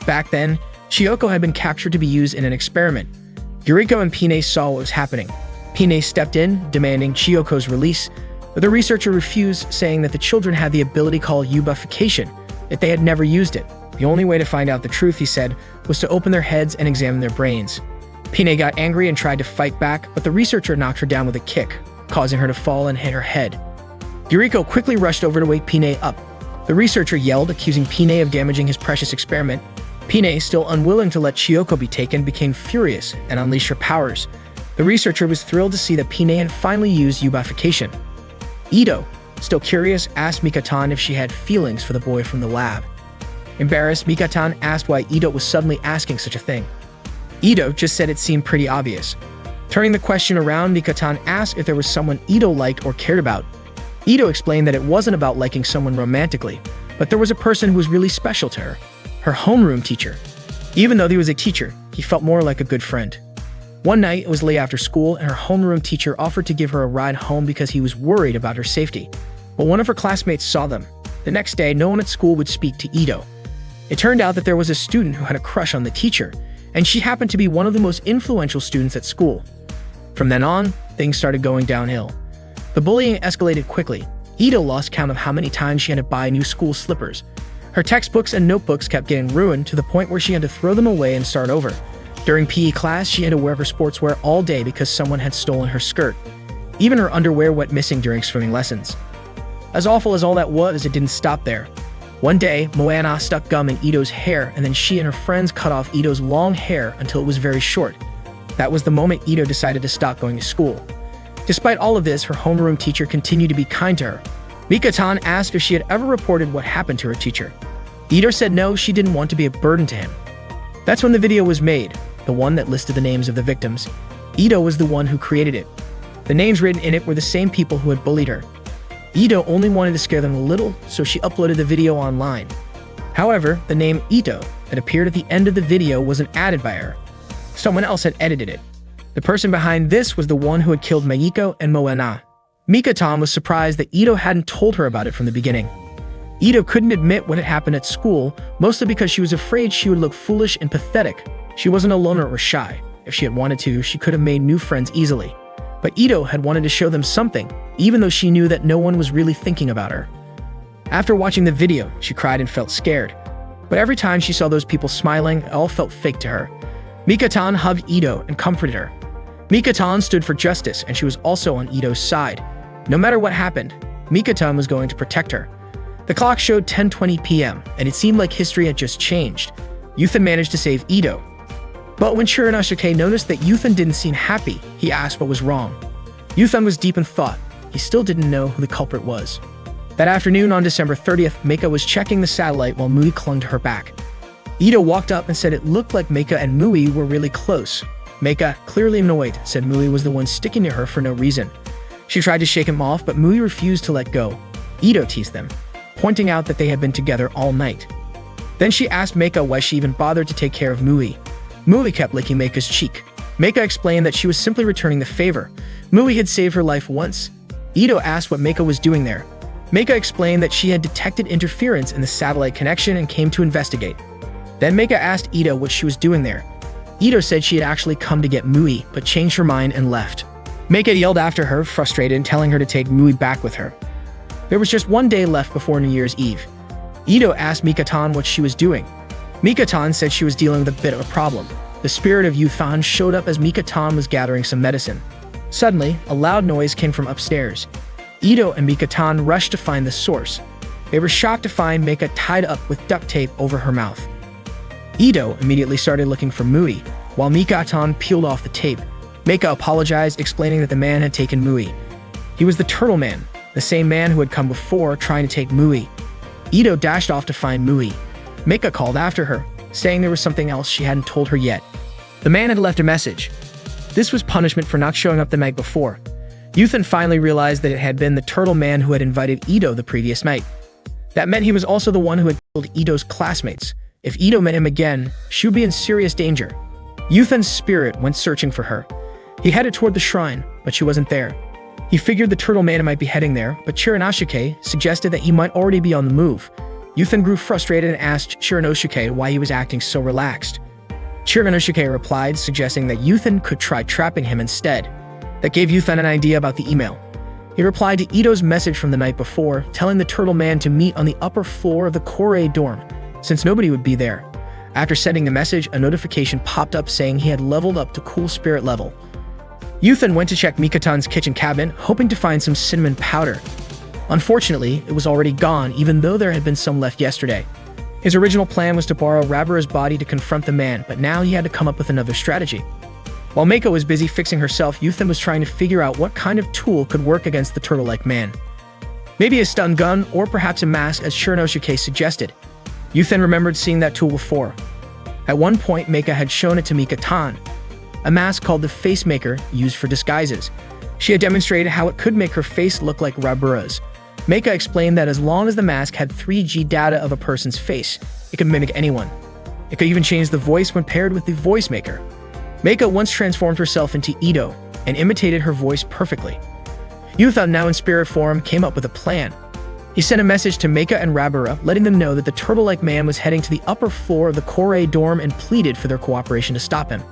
Back then, Chioko had been captured to be used in an experiment. Yuriko and Pine saw what was happening. Pine stepped in, demanding Chioko's release, but the researcher refused, saying that the children had the ability called eubification, that they had never used it. The only way to find out the truth, he said, was to open their heads and examine their brains. Pine got angry and tried to fight back, but the researcher knocked her down with a kick, causing her to fall and hit her head. Yuriko quickly rushed over to wake Pine up. The researcher yelled, accusing Pine of damaging his precious experiment. Pine, still unwilling to let Chioko be taken, became furious and unleashed her powers. The researcher was thrilled to see that Pine had finally used eubification. Ito, still curious, asked Mikatan if she had feelings for the boy from the lab. Embarrassed, Mikatan asked why Ito was suddenly asking such a thing. Ito just said it seemed pretty obvious. Turning the question around, Mikatan asked if there was someone Ito liked or cared about. Ito explained that it wasn't about liking someone romantically, but there was a person who was really special to her homeroom teacher. Even though he was a teacher, he felt more like a good friend. One night, it was late after school, and her homeroom teacher offered to give her a ride home because he was worried about her safety. But one of her classmates saw them. The next day, no one at school would speak to Ito. It turned out that there was a student who had a crush on the teacher, and she happened to be one of the most influential students at school. From then on, things started going downhill. The bullying escalated quickly. Ito lost count of how many times she had to buy new school slippers. Her textbooks and notebooks kept getting ruined to the point where she had to throw them away and start over. During PE class, she had to wear her sportswear all day because someone had stolen her skirt. Even her underwear went missing during swimming lessons. As awful as all that was, it didn't stop there. One day, Moana stuck gum in Ito's hair, and then she and her friends cut off Ito's long hair until it was very short. That was the moment Ito decided to stop going to school. Despite all of this, her homeroom teacher continued to be kind to her. Mika-tan asked if she had ever reported what happened to her teacher. Ito said no, she didn't want to be a burden to him. That's when the video was made, the one that listed the names of the victims. Ito was the one who created it. The names written in it were the same people who had bullied her. Ito only wanted to scare them a little, so she uploaded the video online. However, the name Ito that appeared at the end of the video wasn't added by her. Someone else had edited it. The person behind this was the one who had killed Mayiko and Moana. Mika-tan was surprised that Ito hadn't told her about it from the beginning. Ito couldn't admit what had happened at school, mostly because she was afraid she would look foolish and pathetic. She wasn't a loner or shy. If she had wanted to, she could have made new friends easily. But Ito had wanted to show them something, even though she knew that no one was really thinking about her. After watching the video, she cried and felt scared. But every time she saw those people smiling, it all felt fake to her. Mika-tan hugged Ito and comforted her. Mika-tan stood for justice, and she was also on Ito's side. No matter what happened, Mika-tan was going to protect her. The clock showed 10:20 p.m., and it seemed like history had just changed. Yuthan managed to save Ito. But when Shiranosuke noticed that Yuthan didn't seem happy, he asked what was wrong. Yuthan was deep in thought. He still didn't know who the culprit was. That afternoon on December 30th, Meika was checking the satellite while Mui clung to her back. Ito walked up and said it looked like Meika and Mui were really close. Meika, clearly annoyed, said Mui was the one sticking to her for no reason. She tried to shake him off, but Mui refused to let go. Ito teased them, pointing out that they had been together all night. Then she asked Meika why she even bothered to take care of Mui. Mui kept licking Meika's cheek. Meika explained that she was simply returning the favor. Mui had saved her life once. Ito asked what Meika was doing there. Meika explained that she had detected interference in the satellite connection and came to investigate. Then Meika asked Ito what she was doing there. Ito said she had actually come to get Mui, but changed her mind and left. Meika yelled after her, frustrated, and telling her to take Mui back with her. There was just one day left before New Year's Eve. Ito asked Mika-tan what she was doing. Mika-tan said she was dealing with a bit of a problem. The spirit of Yuthan showed up as Mika-tan was gathering some medicine. Suddenly, a loud noise came from upstairs. Ito and Mika-tan rushed to find the source. They were shocked to find Meika tied up with duct tape over her mouth. Ito immediately started looking for Mui, while Mika-tan peeled off the tape. Meika apologized, explaining that the man had taken Mui. He was the Turtle Man, the same man who had come before trying to take Mui. Ito dashed off to find Mui. Meika called after her, saying there was something else she hadn't told her yet. The man had left a message. This was punishment for not showing up the night before. Yuthan finally realized that it had been the Turtle Man who had invited Ito the previous night. That meant he was also the one who had killed Ito's classmates. If Ito met him again, she would be in serious danger. Yuthan's spirit went searching for her. He headed toward the shrine, but she wasn't there. He figured the Turtle Man might be heading there, but Shiranosuke suggested that he might already be on the move. Yuthan grew frustrated and asked Shiranosuke why he was acting so relaxed. Shiranosuke replied, suggesting that Yuthan could try trapping him instead. That gave Yuthan an idea about the email. He replied to Ito's message from the night before, telling the Turtle Man to meet on the upper floor of the Korei dorm, since nobody would be there. After sending the message, a notification popped up saying he had leveled up to Cool Spirit level. Yuthan went to check Mika-tan's kitchen cabinet, hoping to find some cinnamon powder. Unfortunately, it was already gone, even though there had been some left yesterday. His original plan was to borrow Rabura's body to confront the man, but now he had to come up with another strategy. While Meiko was busy fixing herself, Yuthan was trying to figure out what kind of tool could work against the turtle-like man. Maybe a stun gun, or perhaps a mask, as Shiranosuke suggested. Yuthan remembered seeing that tool before. At one point, Meika had shown it to Mika-tan, a mask called the Face Maker, used for disguises. She had demonstrated how it could make her face look like Rabura's. Meika explained that as long as the mask had 3G data of a person's face, it could mimic anyone. It could even change the voice when paired with the Voice Maker. Meika once transformed herself into Ito and imitated her voice perfectly. Yuthan, now in spirit form, came up with a plan. He sent a message to Meika and Rabura, letting them know that the turtle-like man was heading to the upper floor of the Korei dorm and pleaded for their cooperation to stop him.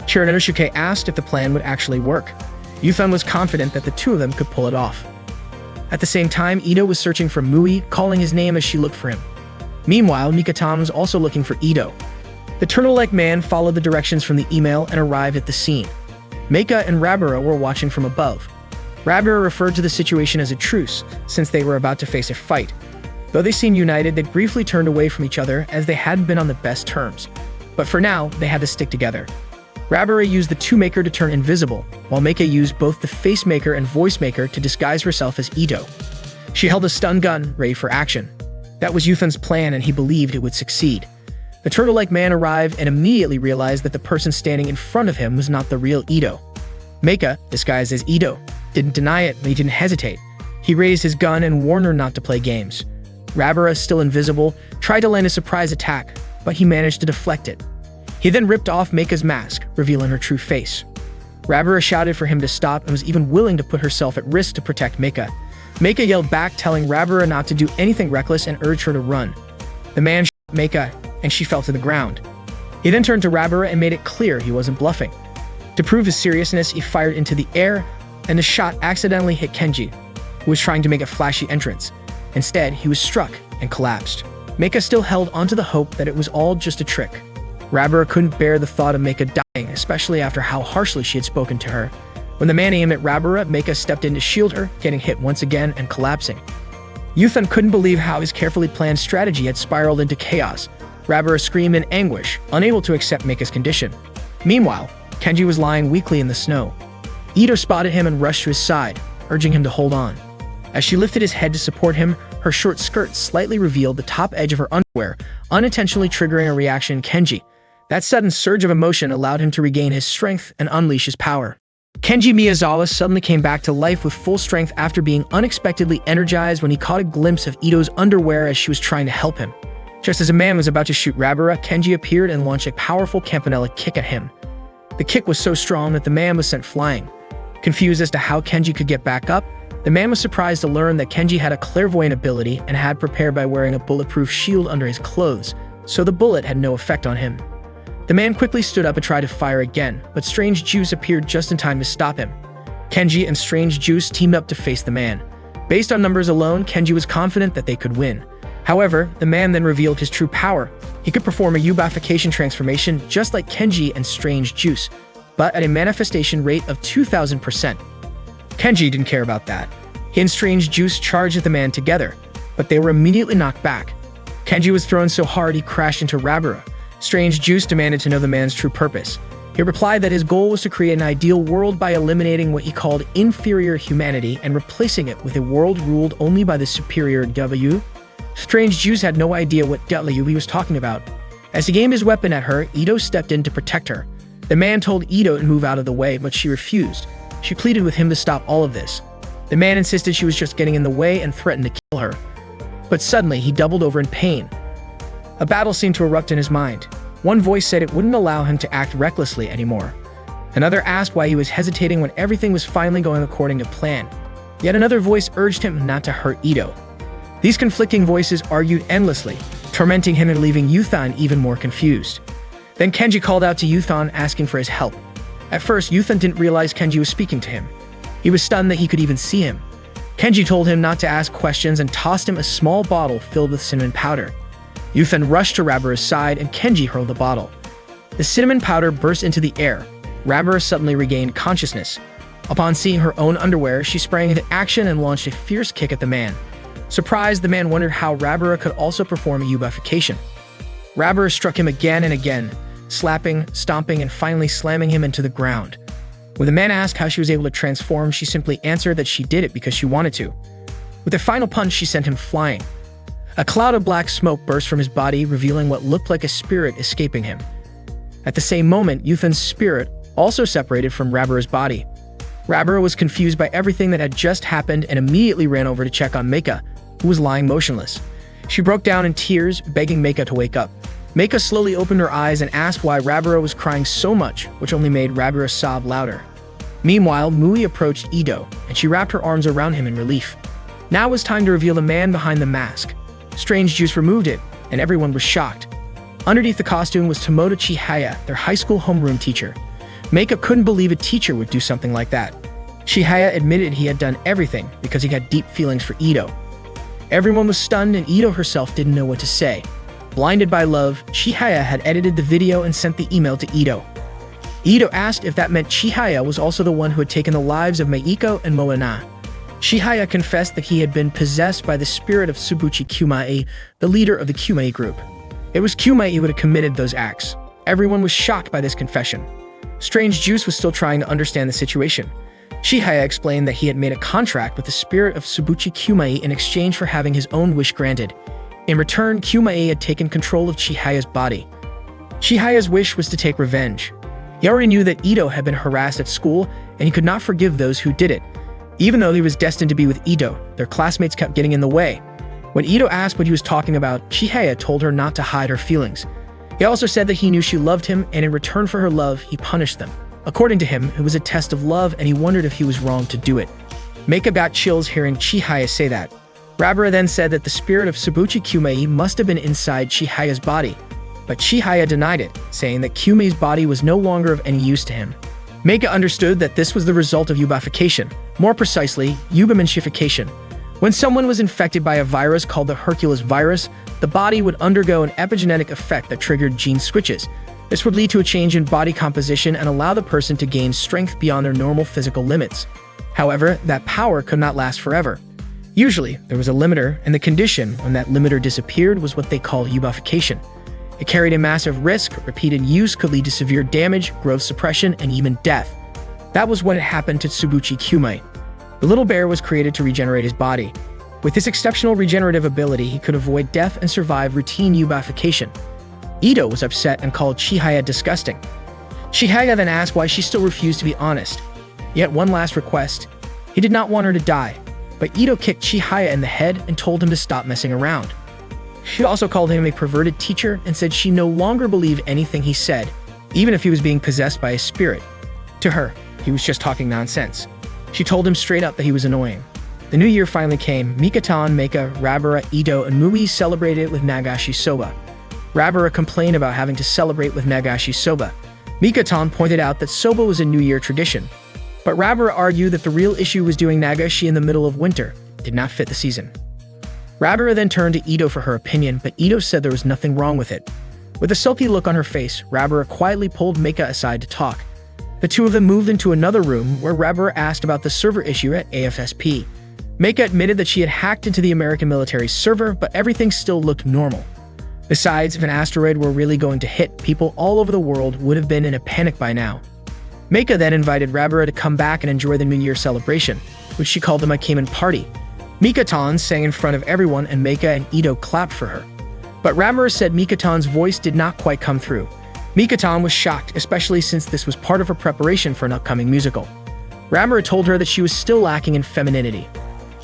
Shiranosuke asked if the plan would actually work. Yuthan was confident that the two of them could pull it off. At the same time, Ito was searching for Mui, calling his name as she looked for him. Meanwhile, Mika-tan was also looking for Ito. The turtle-like man followed the directions from the email and arrived at the scene. Meika and Rabura were watching from above. Rabara referred to the situation as a truce, since they were about to face a fight. Though they seemed united, they briefly turned away from each other as they hadn't been on the best terms. But for now, they had to stick together. Rabara used the two-maker to turn invisible, while Meika used both the face-maker and voice-maker to disguise herself as Ito. She held a stun gun, ready for action. That was Yuthan's plan, and he believed it would succeed. The turtle-like man arrived and immediately realized that the person standing in front of him was not the real Ito. Meika, disguised as Ito, didn't deny it, but he didn't hesitate. He raised his gun and warned her not to play games. Rabara, still invisible, tried to land a surprise attack, but he managed to deflect it. He then ripped off Meika's mask, revealing her true face. Rabara shouted for him to stop and was even willing to put herself at risk to protect Meika. Meika yelled back, telling Rabara not to do anything reckless and urged her to run. The man shot Meika, and she fell to the ground. He then turned to Rabara and made it clear he wasn't bluffing. To prove his seriousness, he fired into the air, and the shot accidentally hit Kenji, who was trying to make a flashy entrance. Instead, he was struck and collapsed. Meika still held onto the hope that it was all just a trick. Rabara couldn't bear the thought of Meika dying, especially after how harshly she had spoken to her. When the man aimed at Rabara, Meika stepped in to shield her, getting hit once again and collapsing. Yuthan couldn't believe how his carefully planned strategy had spiraled into chaos. Rabara screamed in anguish, unable to accept Meika's condition. Meanwhile, Kenji was lying weakly in the snow. Ito spotted him and rushed to his side, urging him to hold on. As she lifted his head to support him, her short skirt slightly revealed the top edge of her underwear, unintentionally triggering a reaction in Kenji. That sudden surge of emotion allowed him to regain his strength and unleash his power. Kenji Miyazawa suddenly came back to life with full strength after being unexpectedly energized when he caught a glimpse of Ito's underwear as she was trying to help him. Just as a man was about to shoot Rabara, Kenji appeared and launched a powerful campanella kick at him. The kick was so strong that the man was sent flying. Confused as to how Kenji could get back up, the man was surprised to learn that Kenji had a clairvoyant ability and had prepared by wearing a bulletproof shield under his clothes, so the bullet had no effect on him. The man quickly stood up and tried to fire again, but Strange Juice appeared just in time to stop him. Kenji and Strange Juice teamed up to face the man. Based on numbers alone, Kenji was confident that they could win. However, the man then revealed his true power. He could perform a Yubification transformation just like Kenji and Strange Juice, but at a manifestation rate of 2,000%. Kenji didn't care about that. He and Strange Juice charged at the man together, but they were immediately knocked back. Kenji was thrown so hard he crashed into Rabara. Strange Juice demanded to know the man's true purpose. He replied that his goal was to create an ideal world by eliminating what he called inferior humanity and replacing it with a world ruled only by the superior W. Strange Juice had no idea what W he was talking about. As he aimed his weapon at her, Ito stepped in to protect her. The man told Ito to move out of the way, but she refused. She pleaded with him to stop all of this. The man insisted she was just getting in the way and threatened to kill her. But suddenly, he doubled over in pain. A battle seemed to erupt in his mind. One voice said it wouldn't allow him to act recklessly anymore. Another asked why he was hesitating when everything was finally going according to plan. Yet another voice urged him not to hurt Ito. These conflicting voices argued endlessly, tormenting him and leaving Yuthan even more confused. Then Kenji called out to Yuthan asking for his help. At first, Yuthan didn't realize Kenji was speaking to him. He was stunned that he could even see him. Kenji told him not to ask questions and tossed him a small bottle filled with cinnamon powder. Yuthan rushed to Rabara's side and Kenji hurled the bottle. The cinnamon powder burst into the air. Rabara suddenly regained consciousness. Upon seeing her own underwear, she sprang into action and launched a fierce kick at the man. Surprised, the man wondered how Rabara could also perform a Yubification. Rabara struck him again and again, slapping, stomping, and finally slamming him into the ground. When the man asked how she was able to transform, she simply answered that she did it because she wanted to. With a final punch, she sent him flying. A cloud of black smoke burst from his body, revealing what looked like a spirit escaping him. At the same moment, Yuthan's spirit also separated from Rabara's body. Rabara was confused by everything that had just happened and immediately ran over to check on Meika, who was lying motionless. She broke down in tears, begging Meika to wake up. Meika slowly opened her eyes and asked why Rabara was crying so much, which only made Rabara sob louder. Meanwhile, Mui approached Ito, and she wrapped her arms around him in relief. Now it was time to reveal the man behind the mask. Strange Juice removed it, and everyone was shocked. Underneath the costume was Tomoto Chihaya, their high school homeroom teacher. Meika couldn't believe a teacher would do something like that. Chihaya admitted he had done everything because he had deep feelings for Ito. Everyone was stunned, and Ito herself didn't know what to say. Blinded by love, Chihaya had edited the video and sent the email to Ito. Ito asked if that meant Chihaya was also the one who had taken the lives of Meiko and Moana. Chihaya confessed that he had been possessed by the spirit of Tsubuchi Kyumai, the leader of the Kyumai group. It was Kyumai who had committed those acts. Everyone was shocked by this confession. Strange Juice was still trying to understand the situation. Chihaya explained that he had made a contract with the spirit of Tsubuchi Kyumai in exchange for having his own wish granted. In return, Kyumai had taken control of Chihaya's body. Chihaya's wish was to take revenge. He already knew that Ito had been harassed at school, and he could not forgive those who did it. Even though he was destined to be with Ito, their classmates kept getting in the way. When Ito asked what he was talking about, Chihaya told her not to hide her feelings. He also said that he knew she loved him, and in return for her love, he punished them. According to him, it was a test of love, and he wondered if he was wrong to do it. Meika got chills hearing Chihaya say that. Rabara then said that the spirit of Tsubuchi Kyumai must have been inside Chihaya's body. But Chihaya denied it, saying that Kyumei's body was no longer of any use to him. Meika understood that this was the result of yubification, more precisely, yubiminchification. When someone was infected by a virus called the Hercules virus, the body would undergo an epigenetic effect that triggered gene switches. This would lead to a change in body composition and allow the person to gain strength beyond their normal physical limits. However, that power could not last forever. Usually, there was a limiter, and the condition when that limiter disappeared was what they called yubification. It carried a massive risk. Repeated use could lead to severe damage, growth suppression, and even death. That was what had happened to Tsubuchi Kyumai. The little bear was created to regenerate his body. With this exceptional regenerative ability, he could avoid death and survive routine yubification. Ito was upset and called Chihaya disgusting. Chihaya then asked why she still refused to be honest. Yet one last request. He did not want her to die, but Ito kicked Chihaya in the head and told him to stop messing around. She also called him a perverted teacher and said she no longer believed anything he said, even if he was being possessed by a spirit. To her, he was just talking nonsense. She told him straight up that he was annoying. The new year finally came. Mikatan, Meika, Rabara, Ito, and Mui celebrated with Nagashi Soba. Rabara complained about having to celebrate with Nagashi Soba. Mikatan pointed out that Soba was a New Year tradition. But Rabara argued that the real issue was doing Nagashi in the middle of winter. It did not fit the season. Rabara then turned to Ito for her opinion, but Ito said there was nothing wrong with it. With a sulky look on her face, Rabara quietly pulled Meika aside to talk. The two of them moved into another room where Rabara asked about the server issue at AFSP. Meika admitted that she had hacked into the American military's server, but everything still looked normal. Besides, if an asteroid were really going to hit, people all over the world would have been in a panic by now. Meika then invited Rabara to come back and enjoy the New Year celebration, which she called the Maikaman Party. Mikatan sang in front of everyone and Meika and Ito clapped for her. But Rabara said Mikatan's voice did not quite come through. Mikatan was shocked, especially since this was part of her preparation for an upcoming musical. Rabara told her that she was still lacking in femininity.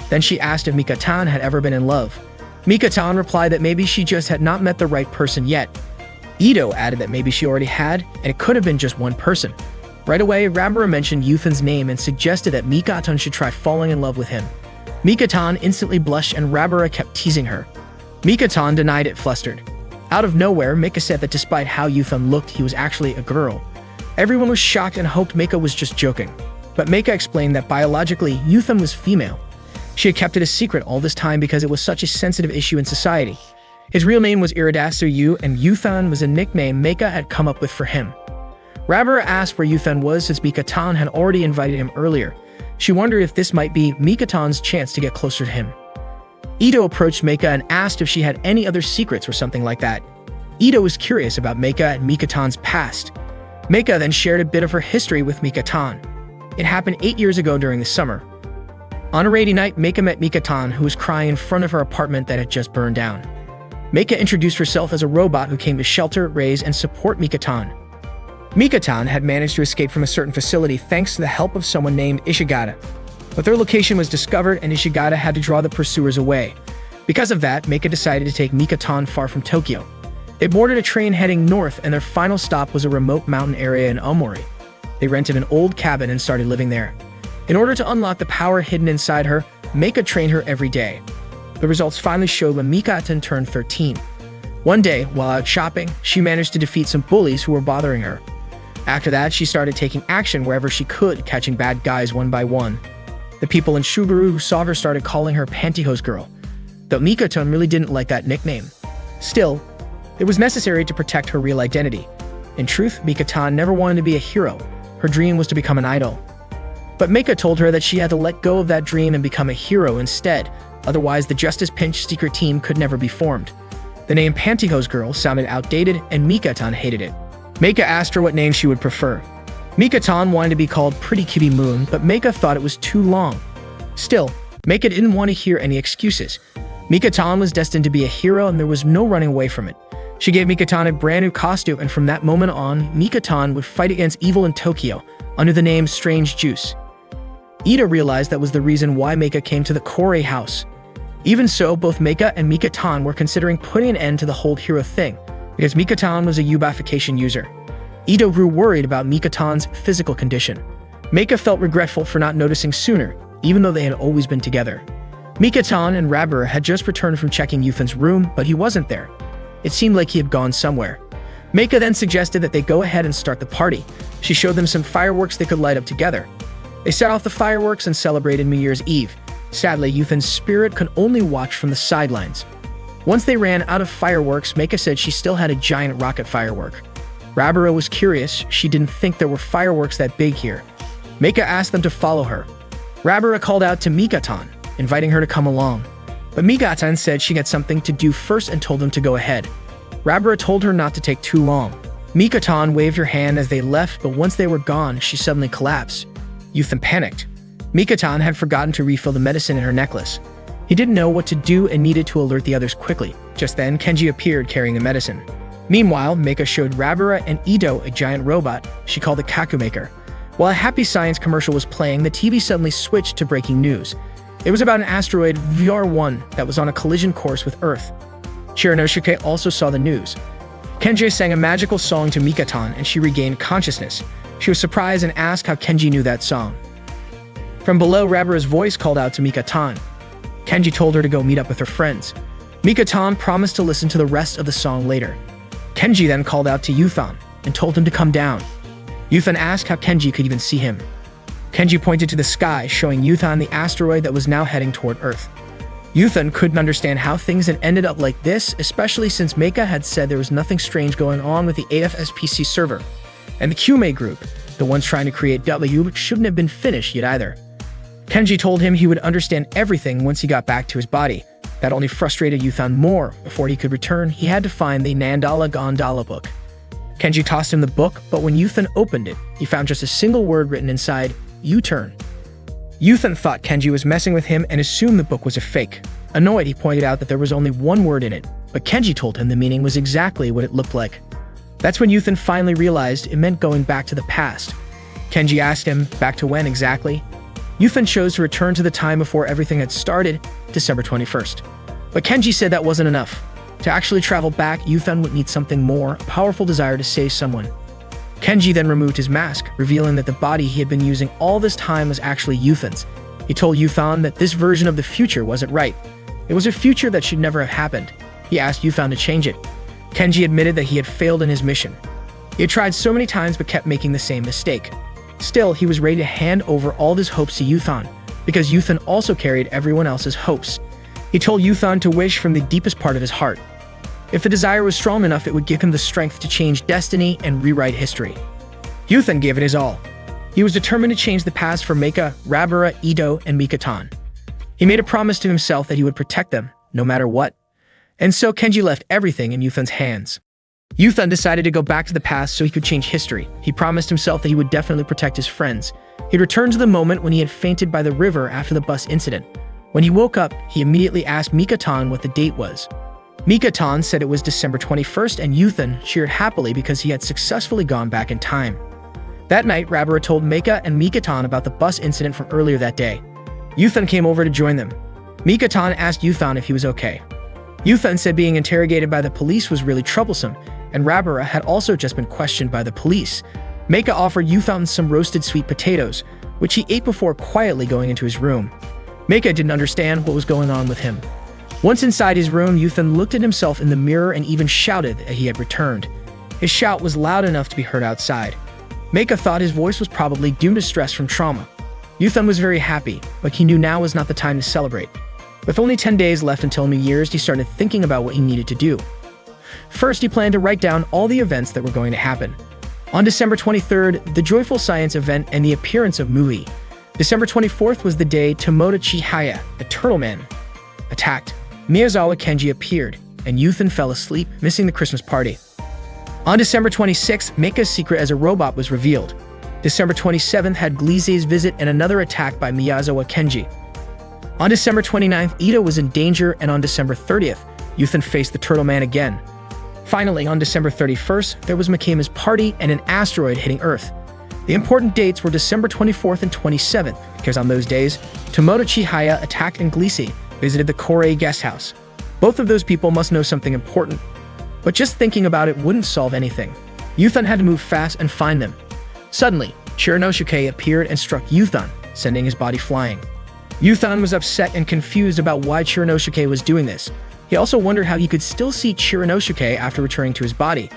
Then she asked if Mikatan had ever been in love. Mikatan replied that maybe she just had not met the right person yet. Ito added that maybe she already had, and it could have been just one person. Right away, Rabara mentioned Yuthan's name and suggested that Mikatan should try falling in love with him. Mikatan instantly blushed and Rabara kept teasing her. Mikatan denied it, flustered. Out of nowhere, Meika said that despite how Yuthan looked, he was actually a girl. Everyone was shocked and hoped Meika was just joking. But Meika explained that biologically, Yuthan was female. She had kept it a secret all this time because it was such a sensitive issue in society. His real name was Iridasu Yu, and Yuthan was a nickname Meika had come up with for him. Rabara asked where Yuthan was since Mikatan had already invited him earlier. She wondered if this might be Mikatan's chance to get closer to him. Ito approached Meika and asked if she had any other secrets or something like that. Ito was curious about Meika and Mikatan's past. Meika then shared a bit of her history with Mikatan. It happened 8 years ago during the summer. On a rainy night, Meika met Mikatan, who was crying in front of her apartment that had just burned down. Meika introduced herself as a robot who came to shelter, raise, and support Mikatan. Mikatan had managed to escape from a certain facility thanks to the help of someone named Ishigata. But their location was discovered and Ishigata had to draw the pursuers away. Because of that, Meika decided to take Mikatan far from Tokyo. They boarded a train heading north and their final stop was a remote mountain area in Omori. They rented an old cabin and started living there. In order to unlock the power hidden inside her, Meika trained her every day. The results finally showed when Mikatan turned 13. One day, while out shopping, she managed to defeat some bullies who were bothering her. After that, she started taking action wherever she could, catching bad guys one by one. The people in Shuguru who saw her started calling her Pantyhose Girl, though Mikatan really didn't like that nickname. Still, it was necessary to protect her real identity. In truth, Mika-tan never wanted to be a hero. Her dream was to become an idol. But Mika told her that she had to let go of that dream and become a hero instead, otherwise the Justice Pinch secret team could never be formed. The name Pantyhose Girl sounded outdated, and Mika-tan hated it. Mika asked her what name she would prefer. Mika-tan wanted to be called Pretty Kitty Moon, but Mika thought it was too long. Still, Mika didn't want to hear any excuses. Mika-tan was destined to be a hero, and there was no running away from it. She gave Mika-tan a brand new costume, and from that moment on, Mika-tan would fight against evil in Tokyo under the name Strange Juice. Ida realized that was the reason why Mika came to the Korei house. Even so, both Mika and Mika-tan were considering putting an end to the whole hero thing, because Mika-tan was a yubification user. Ito grew worried about Mika-tan's physical condition. Mika felt regretful for not noticing sooner, even though they had always been together. Mika-tan and Rabura had just returned from checking Yuthan's room, but he wasn't there. It seemed like he had gone somewhere. Mika then suggested that they go ahead and start the party. She showed them some fireworks they could light up together. They set off the fireworks and celebrated New Year's Eve. Sadly, Yuthan's spirit could only watch from the sidelines. Once they ran out of fireworks, Mika said she still had a giant rocket firework. Rabura was curious. She didn't think there were fireworks that big here. Mika asked them to follow her. Rabura called out to Mika-tan, inviting her to come along. But Mika-tan said she had something to do first and told them to go ahead. Rabura told her not to take too long. Mika-tan waved her hand as they left, but once they were gone, she suddenly collapsed. Yuthan panicked. Mika-tan had forgotten to refill the medicine in her necklace. He didn't know what to do and needed to alert the others quickly. Just then, Kenji appeared carrying the medicine. Meanwhile, Mika showed Rabura and Ito a giant robot she called the Kakumaker. While a Happy Science commercial was playing, the TV suddenly switched to breaking news. It was about an asteroid VR-1 that was on a collision course with Earth. Shiranosuke also saw the news. Kenji sang a magical song to Mika-tan and she regained consciousness. She was surprised and asked how Kenji knew that song. From below, Rabura's voice called out to Mika-tan. Kenji told her to go meet up with her friends. Mika-tan promised to listen to the rest of the song later. Kenji then called out to Yuthan and told him to come down. Yuthan asked how Kenji could even see him. Kenji pointed to the sky, showing Yuthan the asteroid that was now heading toward Earth. Yuthan couldn't understand how things had ended up like this, especially since Mika had said there was nothing strange going on with the AFSPC server. And the Kyume group, the ones trying to create W, shouldn't have been finished yet either. Kenji told him he would understand everything once he got back to his body. That only frustrated Yuthan more. Before he could return, he had to find the Nandala Gondala book. Kenji tossed him the book, but when Yuthan opened it, he found just a single word written inside, U-turn. Yuthan thought Kenji was messing with him and assumed the book was a fake. Annoyed, he pointed out that there was only one word in it, but Kenji told him the meaning was exactly what it looked like. That's when Yuthan finally realized it meant going back to the past. Kenji asked him, back to when exactly? Yuthan chose to return to the time before everything had started, December 21st. But Kenji said that wasn't enough. To actually travel back, Yuthan would need something more, a powerful desire to save someone. Kenji then removed his mask, revealing that the body he had been using all this time was actually Yuthan's. He told Yuthan that this version of the future wasn't right. It was a future that should never have happened. He asked Yuthan to change it. Kenji admitted that he had failed in his mission. He had tried so many times but kept making the same mistake. Still, he was ready to hand over all his hopes to Yuthan, because Yuthan also carried everyone else's hopes. He told Yuthan to wish from the deepest part of his heart. If the desire was strong enough, it would give him the strength to change destiny and rewrite history. Yuthan gave it his all. He was determined to change the past for Mika, Rabura, Ito, and Mika-tan. He made a promise to himself that he would protect them, no matter what. And so Kenji left everything in Yuthan's hands. Yuthan decided to go back to the past so he could change history. He promised himself that he would definitely protect his friends. He returned to the moment when he had fainted by the river after the bus incident. When he woke up, he immediately asked Mika-tan what the date was. Mika-tan said it was December 21st, and Yuthan cheered happily because he had successfully gone back in time. That night, Rabura told Mika and Mika-tan about the bus incident from earlier that day. Yuthan came over to join them. Mika-tan asked Yuthan if he was okay. Yuthan said being interrogated by the police was really troublesome, and Rabura had also just been questioned by the police. Mika offered Yuthan some roasted sweet potatoes, which he ate before quietly going into his room. Mika didn't understand what was going on with him. Once inside his room, Yuthan looked at himself in the mirror and even shouted that he had returned. His shout was loud enough to be heard outside. Mika thought his voice was probably due to stress from trauma. Yuthan was very happy, but he knew now was not the time to celebrate. With only 10 days left until New Year's, he started thinking about what he needed to do. First, he planned to write down all the events that were going to happen. On December 23rd, the Joyful Science event and the appearance of Mui. December 24th was the day Tomoda Chihaya, the Turtle Man, attacked. Miyazawa Kenji appeared, and Yuthan fell asleep, missing the Christmas party. On December 26th, Meika's secret as a robot was revealed. December 27th had Glise's visit and another attack by Miyazawa Kenji. On December 29th, Ida was in danger, and on December 30th, Yuthan faced the Turtle Man again. Finally, on December 31st, there was Mikima's party and an asteroid hitting Earth. The important dates were December 24th and 27th, because on those days, Tomoda Chihaya attacked and Glise visited the Korei guest house. Both of those people must know something important, but just thinking about it wouldn't solve anything. Yuthan had to move fast and find them. Suddenly, Chiranosuke appeared and struck Yuthan, sending his body flying. Yuthan was upset and confused about why Chiranosuke was doing this. He also wondered how he could still see Chiranosuke after returning to his body.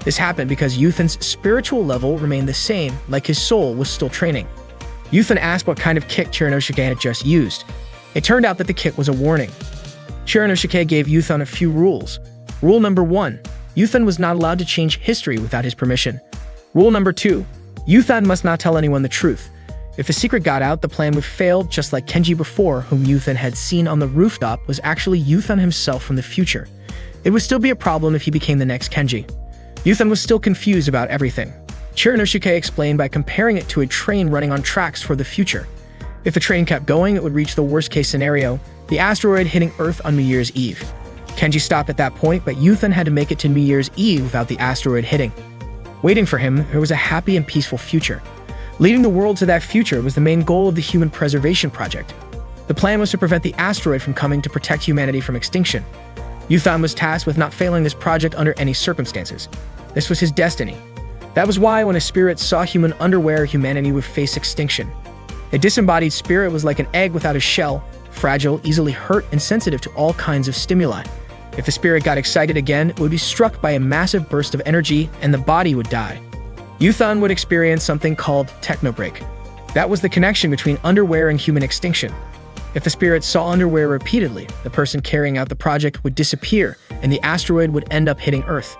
This happened because Yuthan's spiritual level remained the same, like his soul was still training. Yuthan asked what kind of kick Chiranosuke had just used. It turned out that the kick was a warning. Chiranosuke gave Yuthan a few rules. Rule number 1, Yuthan was not allowed to change history without his permission. Rule number 2, Yuthan must not tell anyone the truth. If the secret got out, the plan would fail, just like Kenji before, whom Yuthan had seen on the rooftop, was actually Yuthan himself from the future. It would still be a problem if he became the next Kenji. Yuthan was still confused about everything. Chiranosuke explained by comparing it to a train running on tracks for the future. If the train kept going, it would reach the worst-case scenario, the asteroid hitting Earth on New Year's Eve. Kenji stopped at that point, but Yuthan had to make it to New Year's Eve without the asteroid hitting. Waiting for him, there was a happy and peaceful future. Leading the world to that future was the main goal of the Human Preservation Project. The plan was to prevent the asteroid from coming to protect humanity from extinction. Yuthan was tasked with not failing this project under any circumstances. This was his destiny. That was why when a spirit saw human underwear, humanity would face extinction. A disembodied spirit was like an egg without a shell, fragile, easily hurt, and sensitive to all kinds of stimuli. If the spirit got excited again, it would be struck by a massive burst of energy, and the body would die. Yuthan would experience something called technobreak. That was the connection between underwear and human extinction. If the spirit saw underwear repeatedly, the person carrying out the project would disappear, and the asteroid would end up hitting Earth.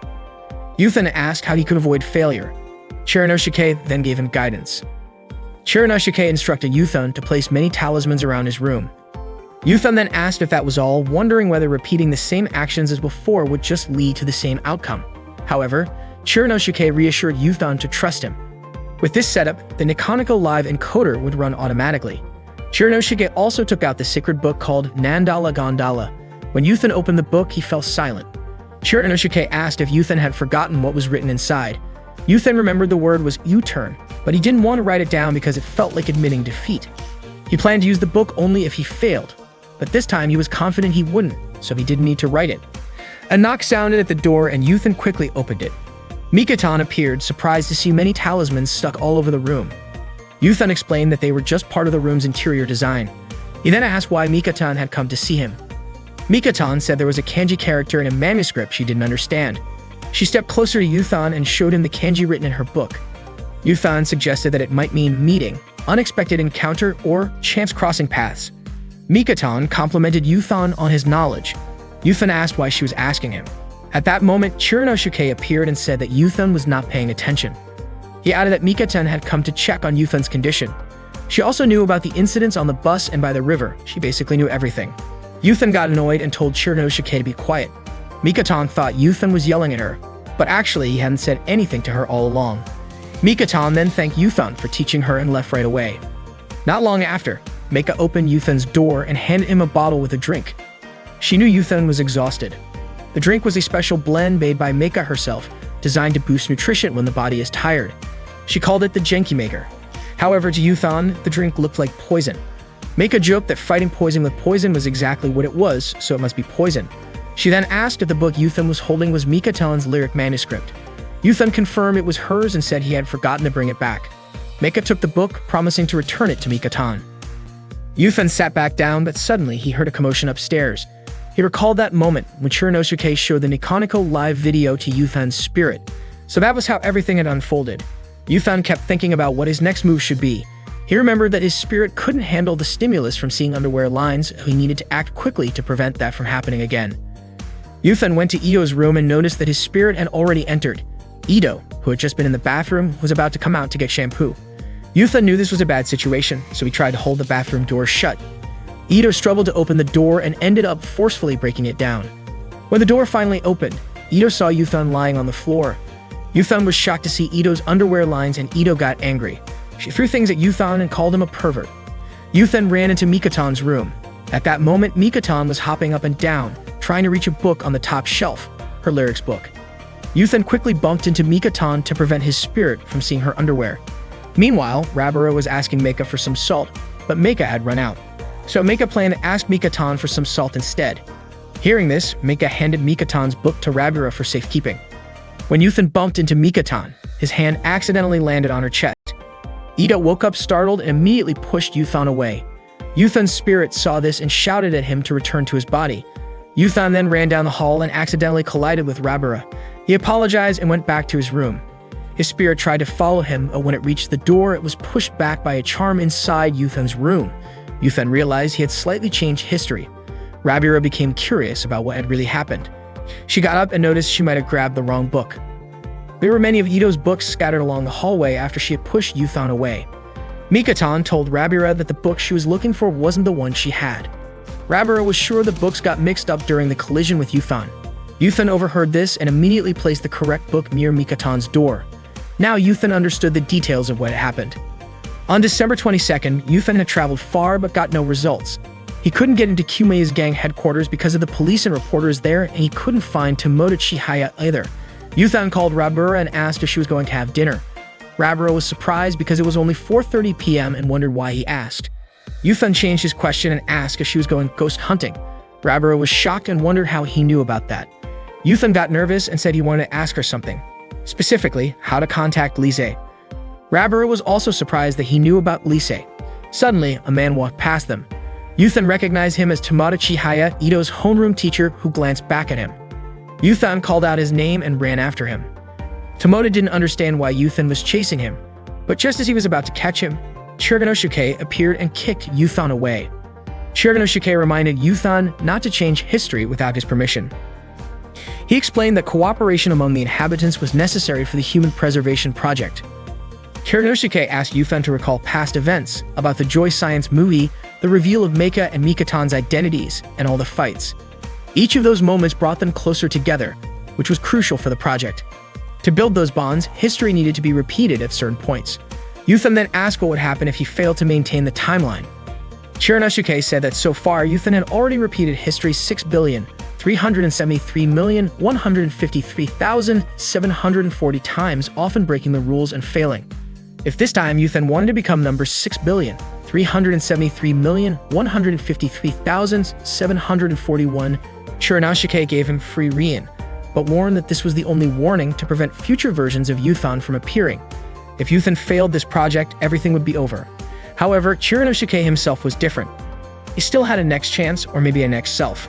Yuthan asked how he could avoid failure. Chiranosuke then gave him guidance. Chiranosuke instructed Yuthan to place many talismans around his room. Yuthan then asked if that was all, wondering whether repeating the same actions as before would just lead to the same outcome. However, Chiranosuke reassured Yuthan to trust him. With this setup, the Nikoniko Live encoder would run automatically. Chiranosuke also took out the sacred book called Nandala Gondala. When Yuthan opened the book, he fell silent. Chiranosuke asked if Yuthan had forgotten what was written inside. Yuthan remembered the word was U-turn, but he didn't want to write it down because it felt like admitting defeat. He planned to use the book only if he failed, but this time he was confident he wouldn't, so he didn't need to write it. A knock sounded at the door and Yuthan quickly opened it. Mikaton appeared, surprised to see many talismans stuck all over the room. Yuthan explained that they were just part of the room's interior design. He then asked why Mikaton had come to see him. Mikaton said there was a kanji character in a manuscript she didn't understand. She stepped closer to Yuthan and showed him the kanji written in her book. Yuthan suggested that it might mean meeting, unexpected encounter, or chance crossing paths. Mikaton complimented Yuthan on his knowledge. Yuthan asked why she was asking him. At that moment, Chiranosuke appeared and said that Yuthan was not paying attention. He added that Mikaton had come to check on Yuthan's condition. She also knew about the incidents on the bus and by the river. She basically knew everything. Yuthan got annoyed and told Chiranosuke to be quiet. Mikaton thought Yuthan was yelling at her, but actually he hadn't said anything to her all along. Mikaton then thanked Yuthan for teaching her and left right away. Not long after, Meika opened Yuthan's door and handed him a bottle with a drink. She knew Yuthan was exhausted. The drink was a special blend made by Meika herself, designed to boost nutrition when the body is tired. She called it the Genki Maker. However, to Yuthan, the drink looked like poison. Meika joked that fighting poison with poison was exactly what it was, so it must be poison. She then asked if the book Yuthan was holding was Mikaton's lyric manuscript. Yuthan confirmed it was hers and said he had forgotten to bring it back. Meika took the book, promising to return it to Mikaton. Yuthan sat back down, but suddenly he heard a commotion upstairs. He recalled that moment when Chiranosuke showed the Nikoniko Live video to Yuthan's spirit. So that was how everything had unfolded. Yuthan kept thinking about what his next move should be. He remembered that his spirit couldn't handle the stimulus from seeing underwear lines, so he needed to act quickly to prevent that from happening again. Yuthan went to Ito's room and noticed that his spirit had already entered. Ito, who had just been in the bathroom, was about to come out to get shampoo. Yuthan knew this was a bad situation, so he tried to hold the bathroom door shut. Ito struggled to open the door and ended up forcefully breaking it down. When the door finally opened, Ito saw Yuthan lying on the floor. Yuthan was shocked to see Ito's underwear lines, and Ito got angry. She threw things at Yuthan and called him a pervert. Yuthan ran into Mikotan's room. At that moment, Mikotan was hopping up and down, trying to reach a book on the top shelf, her lyrics book. Yuthan quickly bumped into Mikotan to prevent his spirit from seeing her underwear. Meanwhile, Rabara was asking Meika for some salt, but Meika had run out. So Meika planned to ask Mikotan for some salt instead. Hearing this, Meika handed Mikotan's book to Rabara for safekeeping. When Yuthan bumped into Mikotan, his hand accidentally landed on her chest. Ito woke up startled and immediately pushed Yuthan away. Yuthan's spirit saw this and shouted at him to return to his body. Yuthan then ran down the hall and accidentally collided with Rabara. He apologized and went back to his room. His spirit tried to follow him, but when it reached the door, it was pushed back by a charm inside Yuthan's room. Yuthan realized he had slightly changed history. Rabira became curious about what had really happened. She got up and noticed she might have grabbed the wrong book. There were many of Ito's books scattered along the hallway after she had pushed Yuthan away. Mikotan told Rabira that the book she was looking for wasn't the one she had. Rabira was sure the books got mixed up during the collision with Yuthan. Yuthan overheard this and immediately placed the correct book near Mikotan's door. Now Yuthan understood the details of what had happened. On December 22nd, Yuthan had traveled far but got no results. He couldn't get into Kumei's gang headquarters because of the police and reporters there, and he couldn't find Tomoda Chihaya either. Yuthan called Rabura and asked if she was going to have dinner. Rabura was surprised because it was only 4:30 p.m. and wondered why he asked. Yuthan changed his question and asked if she was going ghost hunting. Rabura was shocked and wondered how he knew about that. Yuthan got nervous and said he wanted to ask her something, specifically how to contact Lise. Rabura was also surprised that he knew about Lise. Suddenly, a man walked past them. Yuthan recognized him as Tomoda Chihaya, Ito's homeroom teacher, who glanced back at him. Yuthan called out his name and ran after him. Tomoda didn't understand why Yuthan was chasing him, but just as he was about to catch him, Chiriganosuke appeared and kicked Yuthan away. Chiriganosuke reminded Yuthan not to change history without his permission. He explained that cooperation among the inhabitants was necessary for the human preservation project. Chiriganosuke asked Yuthan to recall past events about the Joy Science movie, the reveal of Meika and Mikotan's identities, and all the fights. Each of those moments brought them closer together, which was crucial for the project. To build those bonds, history needed to be repeated at certain points. Yuthan then asked what would happen if he failed to maintain the timeline. Chiriganosuke said that so far, Yuthan had already repeated history 6,373,153,740 times, often breaking the rules and failing. If this time Yuthan wanted to become number 6,373,153,741, Chiriganosuke gave him free rein, but warned that this was the only warning to prevent future versions of Yuthan from appearing. If Yuthan failed this project, everything would be over. However, Chiriganosuke himself was different. He still had a next chance, or maybe a next self.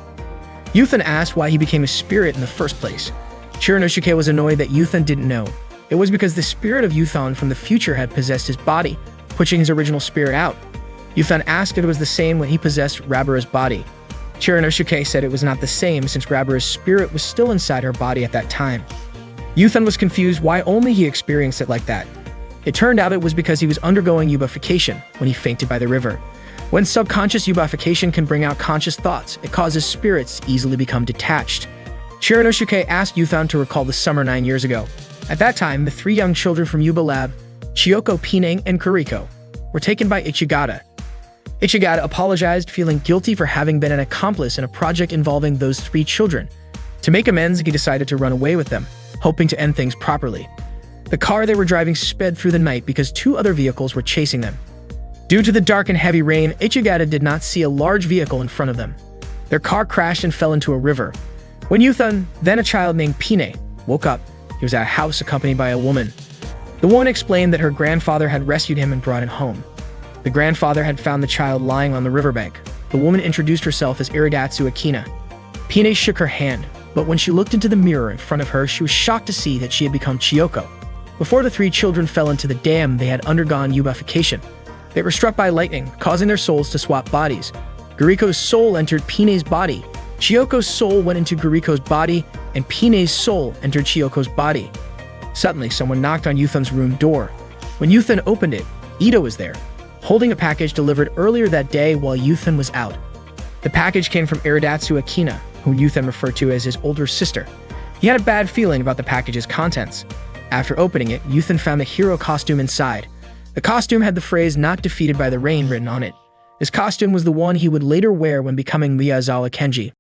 Yuthan asked why he became a spirit in the first place. Chiriganosuke was annoyed that Yuthan didn't know. It was because the spirit of Yuthan from the future had possessed his body, pushing his original spirit out. Yuthan asked if it was the same when he possessed Rabura's body. Chiriganosuke said it was not the same since Rabura's spirit was still inside her body at that time. Yuthan was confused why only he experienced it like that. It turned out it was because he was undergoing eubiffication when he fainted by the river. When subconscious eubiffication can bring out conscious thoughts, it causes spirits to easily become detached. Chiriganosuke asked Yuthan to recall the summer 9 years ago. At that time, the 3 young children from Yuba Lab, Chiyoko, Pinang, and Kuriko, were taken by Ichigata. Ichigata apologized, feeling guilty for having been an accomplice in a project involving those 3 children. To make amends, he decided to run away with them, hoping to end things properly. The car they were driving sped through the night because 2 other vehicles were chasing them. Due to the dark and heavy rain, Ichigata did not see a large vehicle in front of them. Their car crashed and fell into a river. When Yuthan, then a child named Pine, woke up, he was at a house accompanied by a woman. The woman explained that her grandfather had rescued him and brought him home. The grandfather had found the child lying on the riverbank. The woman introduced herself as Iridatsu Akina. Pine shook her hand, but when she looked into the mirror in front of her, she was shocked to see that she had become Chiyoko. Before the 3 children fell into the dam, they had undergone eubiffication. They were struck by lightning, causing their souls to swap bodies. Guriko's soul entered Pine's body. Chiyoko's soul went into Guriko's body, and Pine's soul entered Chiyoko's body. Suddenly, someone knocked on Yuthan's room door. When Yuthan opened it, Ito was there, holding a package delivered earlier that day while Yuthan was out. The package came from Iridatsu Akina, who Yuthan referred to as his older sister. He had a bad feeling about the package's contents. After opening it, Yuthan found the hero costume inside. The costume had the phrase "not defeated by the rain" written on it. This costume was the one he would later wear when becoming Miyazawa Kenji.